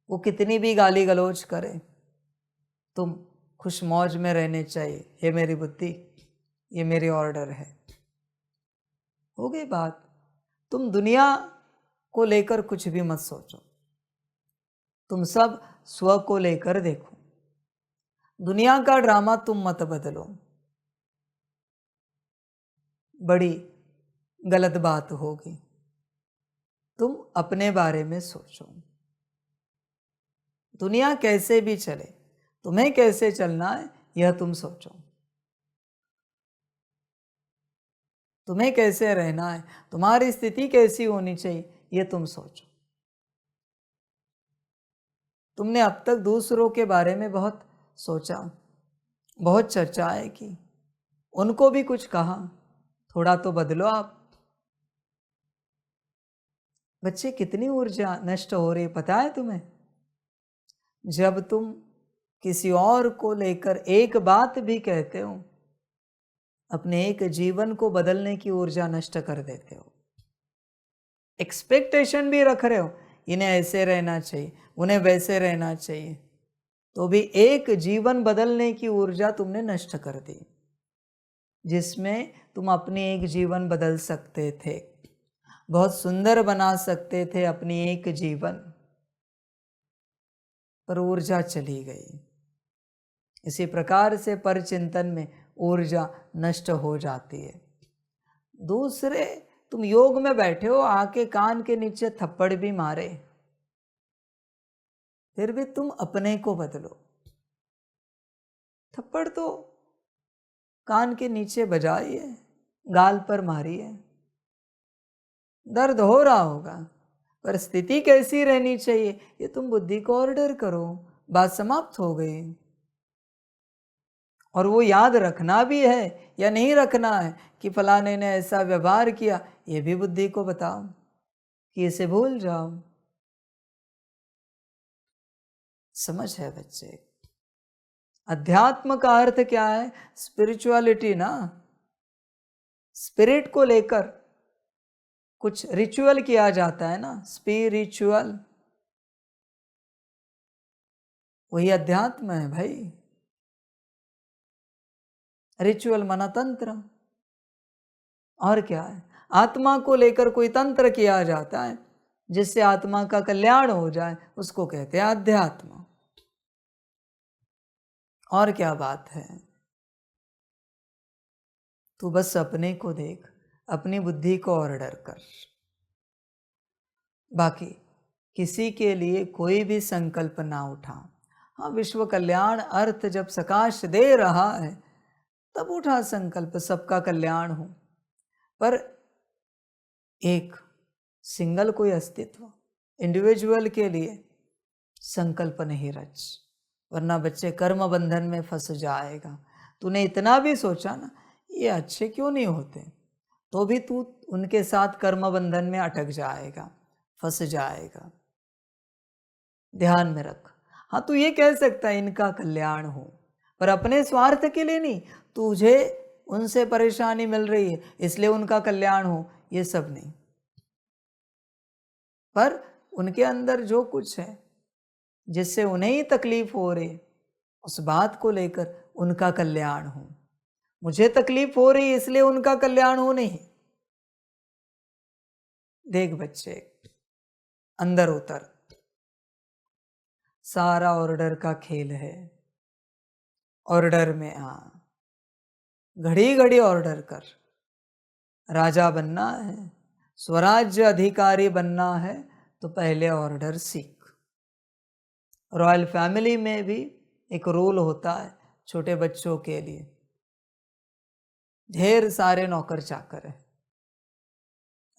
वो कितनी भी गाली गलौज करे, तुम खुश मौज में रहने चाहिए, ये मेरी बुद्धि, ये मेरी ऑर्डर है। हो गई बात। तुम दुनिया को लेकर कुछ भी मत सोचो, तुम सब स्व को लेकर देखो। दुनिया का ड्रामा तुम मत बदलो, बड़ी गलत बात होगी। तुम अपने बारे में सोचो। दुनिया कैसे भी चले, तुम्हें कैसे चलना है यह तुम सोचो। तुम्हें कैसे रहना है, तुम्हारी स्थिति कैसी होनी चाहिए यह तुम सोचो। तुमने अब तक दूसरों के बारे में बहुत सोचा, बहुत चर्चाएं की, उनको भी कुछ कहा, थोड़ा तो बदलो आप। बच्चे कितनी ऊर्जा नष्ट हो रही पता है तुम्हें? जब तुम किसी और को लेकर एक बात भी कहते हो, अपने एक जीवन को बदलने की ऊर्जा नष्ट कर देते हो। एक्सपेक्टेशन भी रख रहे हो, इन्हें ऐसे रहना चाहिए, उन्हें वैसे रहना चाहिए, तो भी एक जीवन बदलने की ऊर्जा तुमने नष्ट कर दी, जिसमें तुम अपनी एक जीवन बदल सकते थे, बहुत सुंदर बना सकते थे अपनी एक जीवन, पर ऊर्जा चली गई। इसी प्रकार से परचिंतन में ऊर्जा नष्ट हो जाती है। दूसरे, तुम योग में बैठे हो, आके कान के नीचे थप्पड़ भी मारे, फिर भी तुम अपने को बदलो। थप्पड़ तो कान के नीचे बजाइए, गाल पर मारिए, दर्द हो रहा होगा, पर स्थिति कैसी रहनी चाहिए ये तुम बुद्धि को ऑर्डर करो, बात समाप्त हो गई। और वो याद रखना भी है या नहीं रखना है कि फलाने ने ऐसा व्यवहार किया, ये भी बुद्धि को बताओ कि इसे भूल जाओ। समझ है बच्चे? अध्यात्म का अर्थ क्या है? स्पिरिचुअलिटी ना। स्पिरिट को लेकर कुछ रिचुअल किया जाता है ना, स्पिरिचुअल, वही अध्यात्म है भाई। रिचुअल माना तंत्र, और क्या है? आत्मा को लेकर कोई तंत्र किया जाता है जिससे आत्मा का कल्याण हो जाए, उसको कहते हैं अध्यात्म। और क्या बात है? तू बस अपने को देख, अपनी बुद्धि को ऑर्डर कर, बाकी किसी के लिए कोई भी संकल्प ना उठा। हाँ, विश्व कल्याण अर्थ जब सकाश दे रहा है तब उठा संकल्प, सबका कल्याण हो, पर एक सिंगल कोई अस्तित्व, इंडिविजुअल के लिए संकल्प नहीं रच, वरना बच्चे कर्म बंधन में फंस जाएगा। तूने इतना भी सोचा ना, ये अच्छे क्यों नहीं होते, तो भी तू उनके साथ कर्म बंधन में अटक जाएगा, फंस जाएगा। ध्यान में रख। हाँ, तू ये कह सकता है इनका कल्याण हो, पर अपने स्वार्थ के लिए नहीं। तुझे उनसे परेशानी मिल रही है इसलिए उनका कल्याण हो, ये सब नहीं, पर उनके अंदर जो कुछ है जिससे उन्हें ही तकलीफ हो रही, उस बात को लेकर उनका कल्याण हो। मुझे तकलीफ हो रही इसलिए उनका कल्याण हो नहीं। देख बच्चे, अंदर उतर, सारा ऑर्डर का खेल है। ऑर्डर में आ, घड़ी घड़ी ऑर्डर कर। राजा बनना है, स्वराज्य अधिकारी बनना है, तो पहले ऑर्डर सीख। रॉयल फैमिली में भी एक रूल होता है छोटे बच्चों के लिए, ढेर सारे नौकर चाकर हैं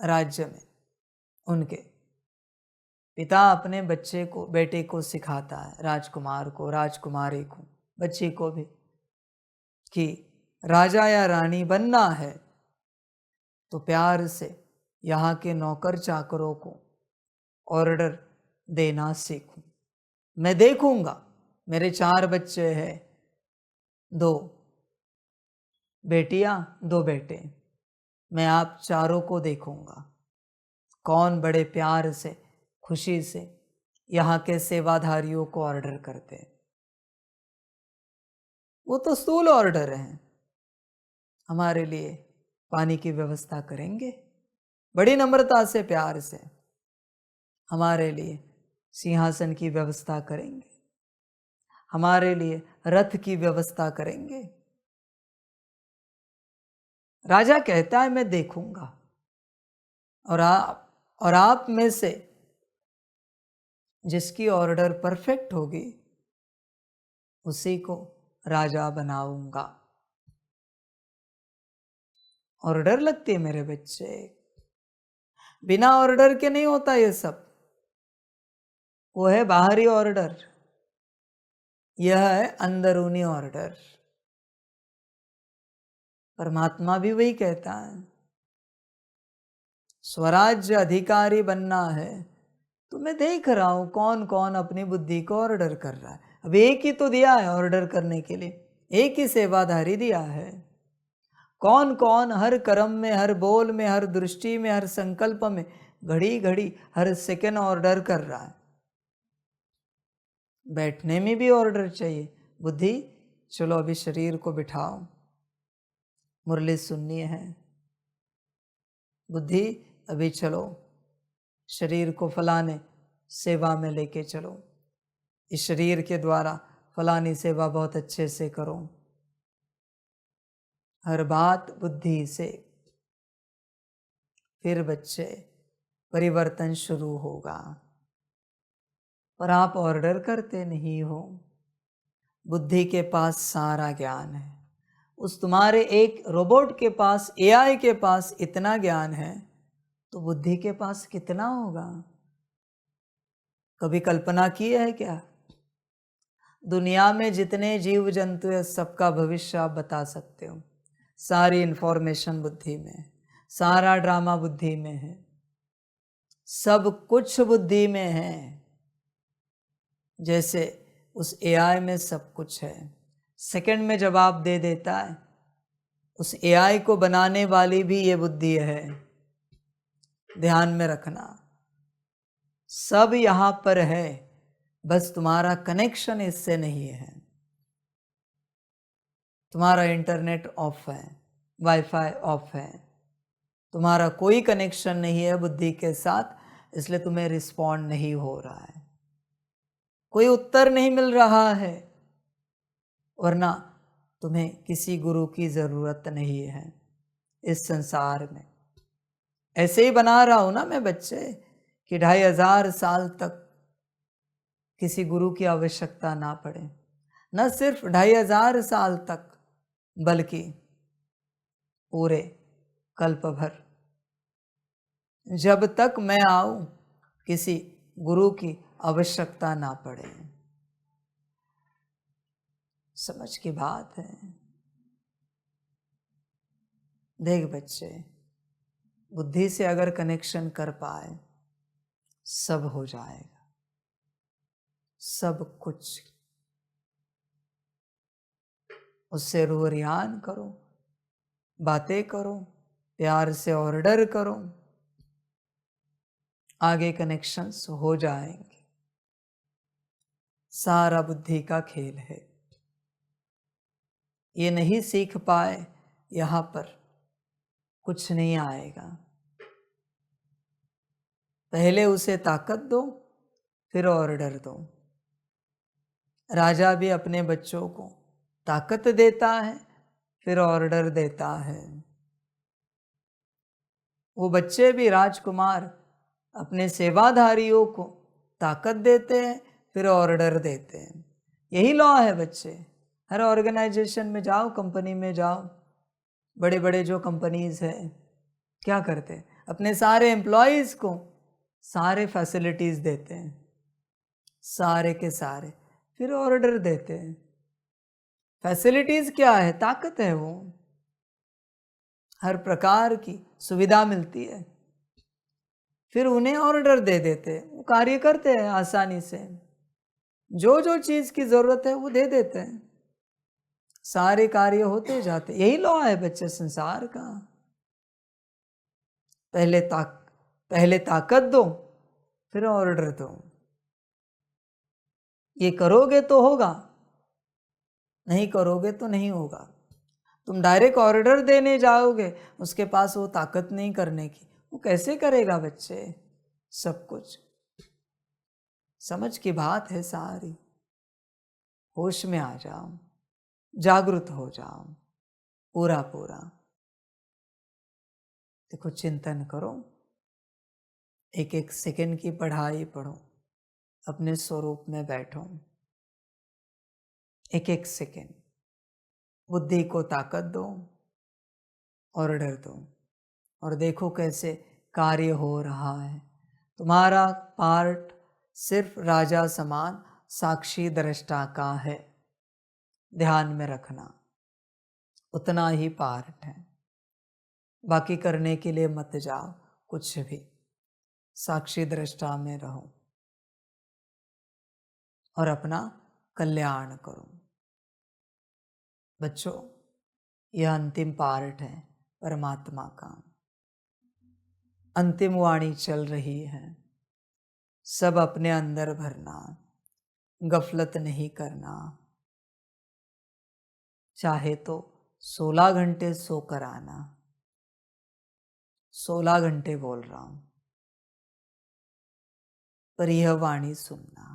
राज्य में। उनके पिता अपने बच्चे को, बेटे को सिखाता है, राजकुमार को, राजकुमारी को, बच्ची को भी, कि राजा या रानी बनना है तो प्यार से यहाँ के नौकर चाकरों को ऑर्डर देना सीखूं। मैं देखूंगा, मेरे 4 बच्चे हैं, 2 बेटियां 2 बेटे, मैं आप चारों को देखूंगा कौन बड़े प्यार से, खुशी से यहाँ के सेवाधारियों को ऑर्डर करते हैं। वो तो स्थूल ऑर्डर हैं, हमारे लिए पानी की व्यवस्था करेंगे, बड़ी नम्रता से, प्यार से हमारे लिए सिंहासन की व्यवस्था करेंगे, हमारे लिए रथ की व्यवस्था करेंगे। राजा कहता है मैं देखूंगा, और आप में से जिसकी ऑर्डर परफेक्ट होगी उसी को राजा बनाऊंगा। ऑर्डर लगती है मेरे बच्चे, बिना ऑर्डर के नहीं होता ये सब। वो है बाहरी ऑर्डर, यह है अंदरूनी ऑर्डर। परमात्मा भी वही कहता है, स्वराज्य अधिकारी बनना है तो मैं देख रहा हूं कौन कौन अपनी बुद्धि को ऑर्डर कर रहा है। अब एक ही तो दिया है ऑर्डर करने के लिए, एक ही सेवाधारी दिया है। कौन कौन हर कर्म में, हर बोल में, हर दृष्टि में, हर संकल्प में, घड़ी घड़ी, हर सेकंड ऑर्डर कर रहा है। बैठने में भी ऑर्डर चाहिए। बुद्धि चलो अभी शरीर को बिठाओ, मुरली सुननी है। बुद्धि अभी चलो शरीर को फलाने सेवा में लेके चलो, इस शरीर के द्वारा फलानी सेवा बहुत अच्छे से करो। हर बात बुद्धि से, फिर बच्चे परिवर्तन शुरू होगा। पर आप ऑर्डर करते नहीं हो। बुद्धि के पास सारा ज्ञान है, उस तुम्हारे एक रोबोट के पास, एआई के पास इतना ज्ञान है, तो बुद्धि के पास कितना होगा? कभी कल्पना की है क्या? दुनिया में जितने जीव जंतु है सबका भविष्य आप बता सकते हो। सारी इंफॉर्मेशन बुद्धि में है, सारा ड्रामा बुद्धि में है, सब कुछ बुद्धि में है। जैसे उस एआई में सब कुछ है, सेकंड में जवाब दे देता है। उस एआई को बनाने वाली भी ये बुद्धि है, ध्यान में रखना। सब यहां पर है, बस तुम्हारा कनेक्शन इससे नहीं है। तुम्हारा इंटरनेट ऑफ है, वाईफाई ऑफ है, तुम्हारा कोई कनेक्शन नहीं है बुद्धि के साथ, इसलिए तुम्हें रिस्पॉन्ड नहीं हो रहा है, कोई उत्तर नहीं मिल रहा है। वरना तुम्हें किसी गुरु की जरूरत नहीं है इस संसार में। ऐसे ही बना रहा हूं ना मैं बच्चे कि 2500 साल तक किसी गुरु की आवश्यकता ना पड़े। न सिर्फ 2500 साल तक, बल्कि पूरे कल्प भर, जब तक मैं आऊं किसी गुरु की आवश्यकता ना पड़े। समझ की बात है। देख बच्चे, बुद्धि से अगर कनेक्शन कर पाए सब हो जाएगा, सब कुछ। उससे रूहरियान करो, बातें करो, प्यार से ऑर्डर करो, आगे कनेक्शंस हो जाएंगे। सारा बुद्धि का खेल है। ये नहीं सीख पाए, यहां पर कुछ नहीं आएगा। पहले उसे ताकत दो, फिर ऑर्डर दो। राजा भी अपने बच्चों को ताकत देता है, फिर ऑर्डर देता है। वो बच्चे भी, राजकुमार, अपने सेवाधारियों को ताकत देते हैं, फिर ऑर्डर देते हैं। यही लॉ है बच्चे। हर ऑर्गेनाइजेशन में जाओ, कंपनी में जाओ, बड़े बड़े जो कंपनीज हैं क्या करते हैं, अपने सारे एम्प्लॉयज़ को सारे फैसिलिटीज़ देते हैं, सारे के सारे, फिर ऑर्डर देते हैं। फैसिलिटीज़ क्या है? ताकत है वो, हर प्रकार की सुविधा मिलती है, फिर उन्हें ऑर्डर दे देते हैं, वो कार्य करते हैं आसानी से, जो जो चीज़ की ज़रूरत है वो दे देते हैं, सारे कार्य होते जाते। यही लॉ है बच्चे संसार का। पहले ताकत दो, फिर ऑर्डर दो। ये करोगे तो होगा, नहीं करोगे तो नहीं होगा। तुम डायरेक्ट ऑर्डर देने जाओगे, उसके पास वो ताकत नहीं करने की, वो कैसे करेगा बच्चे सब कुछ? समझ की बात है सारी। होश में आ जाओ, जागृत हो जाओ पूरा पूरा। देखो, चिंतन करो, एक एक सेकंड की पढ़ाई पढ़ो, अपने स्वरूप में बैठो, एक एक सेकंड बुद्धि को ताकत दो, ऑर्डर दो, और देखो कैसे कार्य हो रहा है। तुम्हारा पार्ट सिर्फ राजा समान साक्षी दृष्टा का है, ध्यान में रखना, उतना ही पार्ट है। बाकी करने के लिए मत जाओ कुछ भी, साक्षी दृष्टा में रहो और अपना कल्याण करो। बच्चों, यह अंतिम पार्ट है परमात्मा का, अंतिम वाणी चल रही है। सब अपने अंदर भरना, गफलत नहीं करना। चाहे तो 16 घंटे सोकर आना, 16 घंटे बोल रहा हूं, पर यह वाणी सुनना।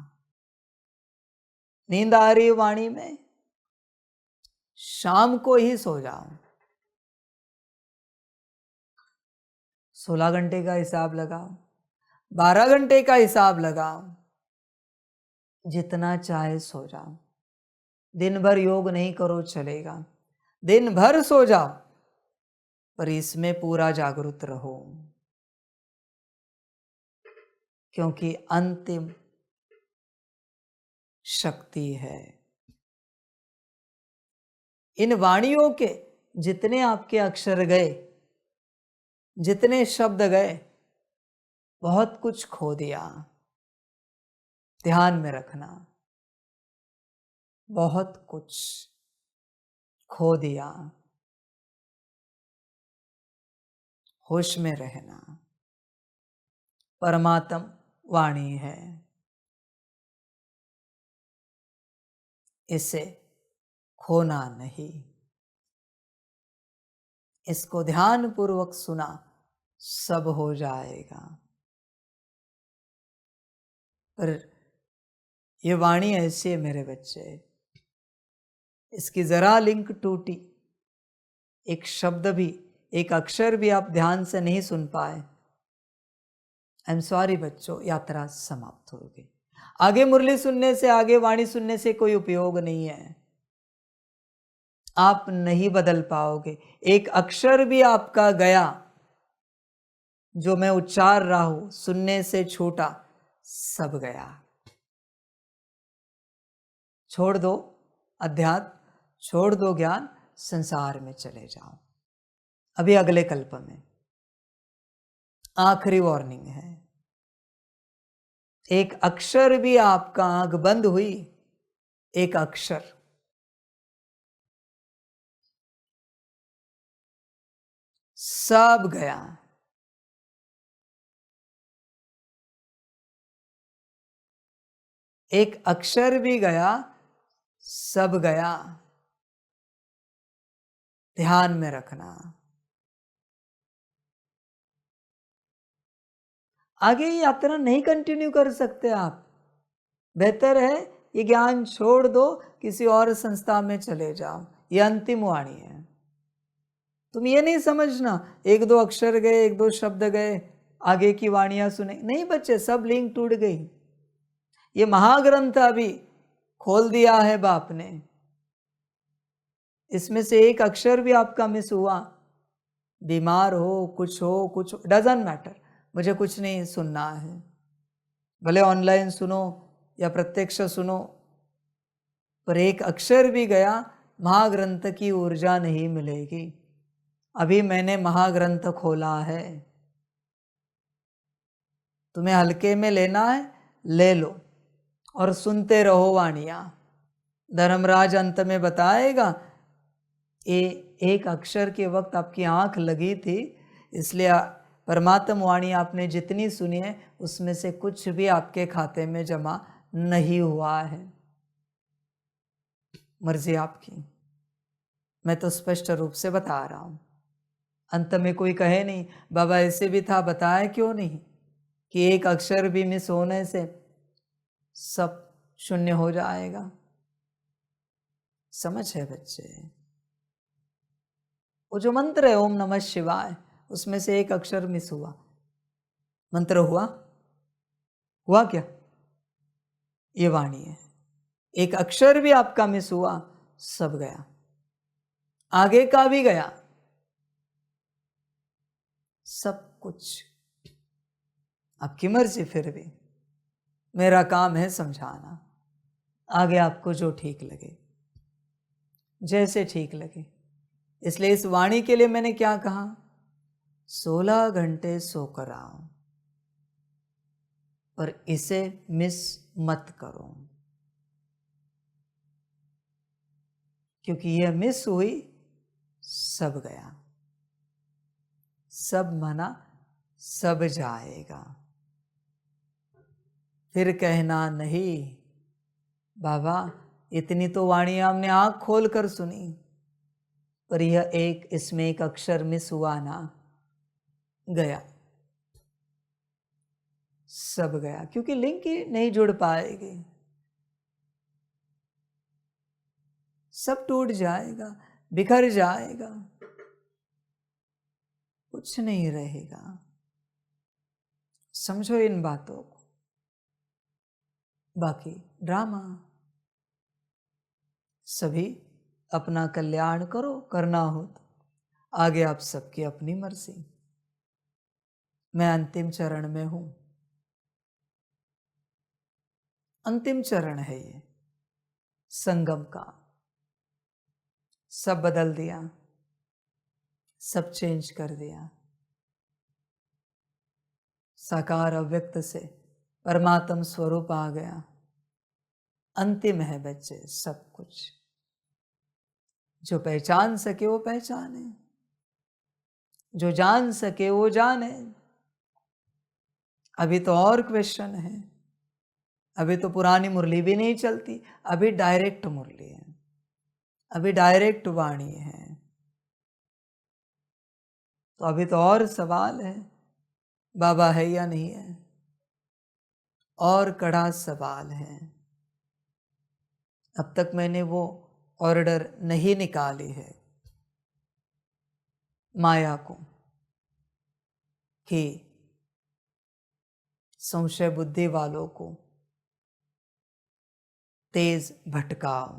नींद आ रही वाणी में, शाम को ही सो जाओ। 16 घंटे का हिसाब लगाओ, 12 घंटे का हिसाब लगाओ, जितना चाहे सो जाओ। दिन भर योग नहीं करो चलेगा, दिन भर सो जाओ, पर इसमें पूरा जागरूक रहो, क्योंकि अंतिम शक्ति है। इन वाणियों के जितने आपके अक्षर गए, जितने शब्द गए, बहुत कुछ खो दिया। ध्यान में रखना, बहुत कुछ खो दिया। होश में रहना, परमात्म वाणी है, इसे खोना नहीं। इसको ध्यान पूर्वक सुना, सब हो जाएगा। पर ये वाणी ऐसी है मेरे बच्चे, इसकी जरा लिंक टूटी, एक शब्द भी, एक अक्षर भी आप ध्यान से नहीं सुन पाए, आई एम सॉरी बच्चों, यात्रा समाप्त हो गई। आगे मुरली सुनने से, आगे वाणी सुनने से कोई उपयोग नहीं है, आप नहीं बदल पाओगे। एक अक्षर भी आपका गया, जो मैं उच्चार रहा हूं, सुनने से छूटा, सब गया। छोड़ दो अध्यात्म, छोड़ दो ज्ञान, संसार में चले जाओ। अभी अगले कल्प में आखिरी वार्निंग है, एक अक्षर भी आपका आंख बंद हुई, एक अक्षर, सब गया। एक अक्षर भी गया, सब गया। ध्यान में रखना। आगे ये यात्रा नहीं कंटिन्यू कर सकते आप, बेहतर है ये ज्ञान छोड़ दो, किसी और संस्था में चले जाओ। ये अंतिम वाणी है। तुम ये नहीं समझना एक दो अक्षर गए, एक दो शब्द गए, आगे की वाणियां सुने, नहीं बच्चे, सब लिंक टूट गई। ये महाग्रंथ अभी खोल दिया है बाप ने, इसमें से एक अक्षर भी आपका मिस हुआ, बीमार हो, कुछ डजंट मैटर, मुझे कुछ नहीं सुनना है, भले ऑनलाइन सुनो या प्रत्यक्ष सुनो, पर एक अक्षर भी गया, महाग्रंथ की ऊर्जा नहीं मिलेगी। अभी मैंने महाग्रंथ खोला है, तुम्हें हल्के में लेना है ले लो और सुनते रहो वाणियां। धर्मराज अंत में बताएगा, एक अक्षर के वक्त आपकी आंख लगी थी, इसलिए परमात्म वाणी आपने जितनी सुनी है उसमें से कुछ भी आपके खाते में जमा नहीं हुआ है, मर्जी आपकी। मैं तो स्पष्ट रूप से बता रहा हूं। अंत में कोई कहे नहीं बाबा ऐसे भी था, बताया क्यों नहीं कि एक अक्षर भी मिस होने से सब शून्य हो जाएगा। समझ है बच्चे? वो जो मंत्र है ओम नमः शिवाय, उसमें से एक अक्षर मिस हुआ, मंत्र हुआ क्या? ये वाणी है। एक अक्षर भी आपका मिस हुआ, सब गया, आगे का भी गया, सब कुछ। आपकी मर्जी, फिर भी मेरा काम है समझाना, आगे आपको जो ठीक लगे, जैसे ठीक लगे। इसलिए इस वाणी के लिए मैंने क्या कहा, 16 घंटे सोकर आओ, पर इसे मिस मत करो, क्योंकि यह मिस हुई सब गया, सब मना सब जाएगा। फिर कहना नहीं बाबा इतनी तो वाणी हमने आंख खोल कर सुनी, पर यह इसमें एक अक्षर मिस हुआ ना, गया, सब गया, क्योंकि लिंक ही नहीं जुड़ पाएगी, सब टूट जाएगा, बिखर जाएगा, कुछ नहीं रहेगा। समझो इन बातों को। बाकी ड्रामा, सभी अपना कल्याण करो, करना हो तो आगे आप सबकी अपनी मर्जी। मैं अंतिम चरण में हूं, अंतिम चरण है ये संगम का। सब बदल दिया, सब चेंज कर दिया, साकार अव्यक्त से परमात्म स्वरूप आ गया। अंतिम है बच्चे सब कुछ, जो पहचान सके वो पहचाने, जो जान सके वो जाने। अभी तो और क्वेश्चन है, अभी तो पुरानी मुरली भी नहीं चलती, अभी डायरेक्ट मुरली है, अभी डायरेक्ट वाणी है। तो अभी तो और सवाल है, बाबा है या नहीं है, और कड़ा सवाल है। अब तक मैंने वो ऑर्डर नहीं निकाली है माया को कि संशय बुद्धि वालों को तेज भटकाओ।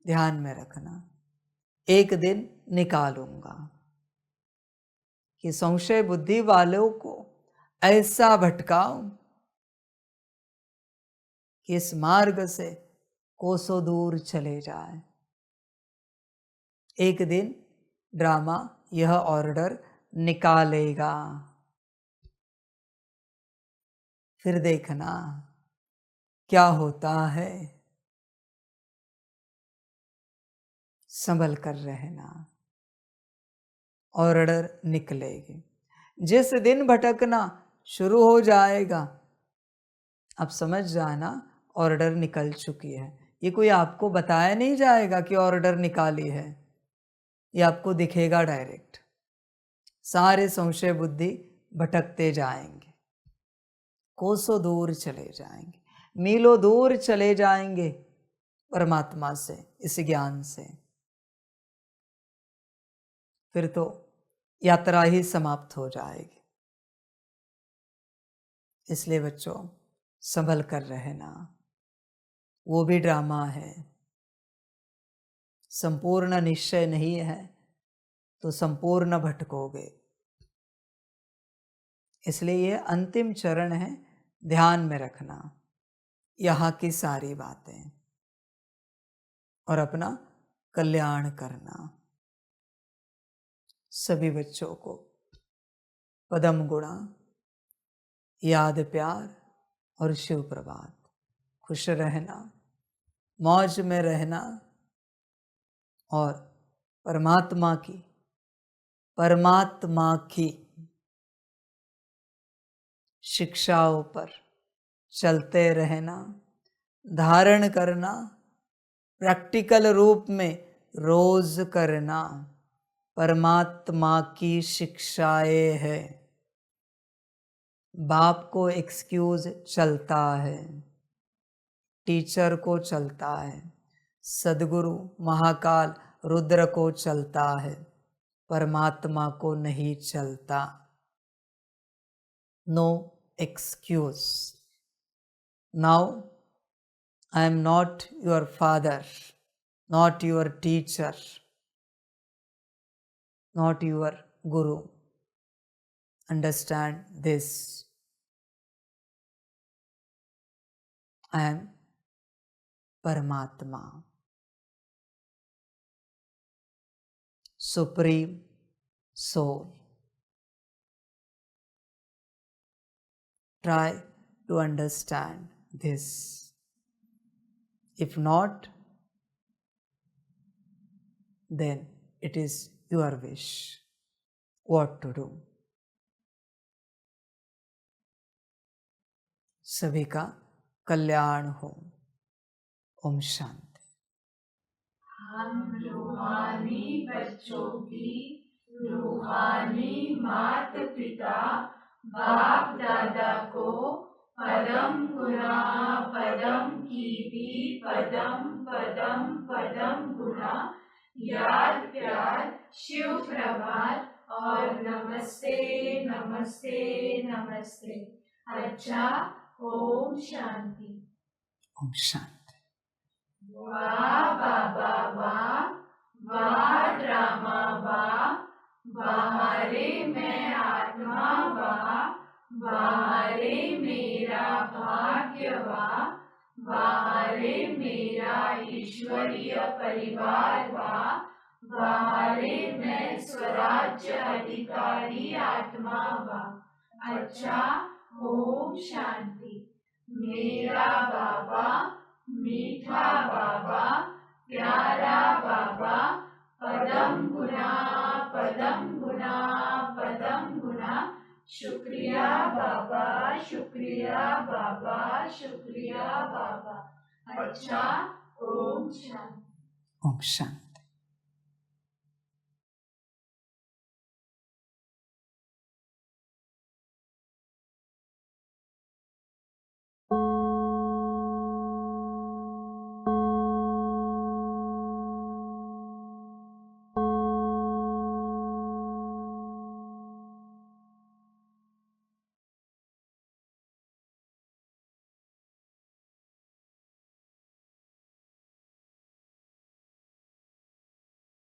ध्यान में रखना, एक दिन निकालूंगा कि संशय बुद्धि वालों को ऐसा भटकाओ कि इस मार्ग से कोसों दूर चले जाए। एक दिन ड्रामा यह ऑर्डर निकालेगा, फिर देखना क्या होता है। संभल कर रहना, ऑर्डर निकलेगी। जिस दिन भटकना शुरू हो जाएगा, अब समझ जाना ऑर्डर निकल चुकी है। ये कोई आपको बताया नहीं जाएगा कि ऑर्डर निकाली है, ये आपको दिखेगा डायरेक्ट। सारे संशय बुद्धि भटकते जाएंगे, कोसों दूर चले जाएंगे, मीलों दूर चले जाएंगे परमात्मा से, इस ज्ञान से। फिर तो यात्रा ही समाप्त हो जाएगी। इसलिए बच्चों, संभल कर रहना, वो भी ड्रामा है। संपूर्ण निश्चय नहीं है तो संपूर्ण भटकोगे। इसलिए ये अंतिम चरण है, ध्यान में रखना यहाँ की सारी बातें और अपना कल्याण करना। सभी बच्चों को पदम गुणा, याद प्यार और शिव प्रभात। खुश रहना, मौज में रहना और परमात्मा की शिक्षाओं पर चलते रहना, धारण करना, प्रैक्टिकल रूप में रोज करना। परमात्मा की शिक्षाएं है। बाप को एक्सक्यूज चलता है, टीचर को चलता है, सदगुरु महाकाल रुद्र को चलता है, परमात्मा को नहीं चलता। No excuse. Now I am not your father, not your teacher, not your guru. Understand this. I am Paramatma, Supreme Soul. Try to understand this. If not, then it is your wish what to do. सभी का कल्याण हो। ओम शांति। हम रूहानी बच्चों की रूहानी मात पिता बाप दादा को पदम गुना पदम की भी पदम पदम पदम गुना याद प्यार शिव प्रभात और नमस्ते नमस्ते नमस्ते। अच्छा, ओम शांति। ओम शांति। वाह बाबा वाह, वाह ड्रामा वाह, बाहरे मैं आत्मा वाह, बाहरे मेरा भाग्य वाह, बाहरे मेरा ईश्वरीय परिवार वाह, बाहरे मैं स्वराज्य अधिकारी आत्मा वाह। अच्छा, ओम शांति। मेरा बाबा मीठा बाबा, प्यारा बाबा, पदम गुना पदम गुना पदम गुना। शुक्रिया बाबा, शुक्रिया बाबा, शुक्रिया बाबा। अच्छा, ओम शांति। ओम शांति।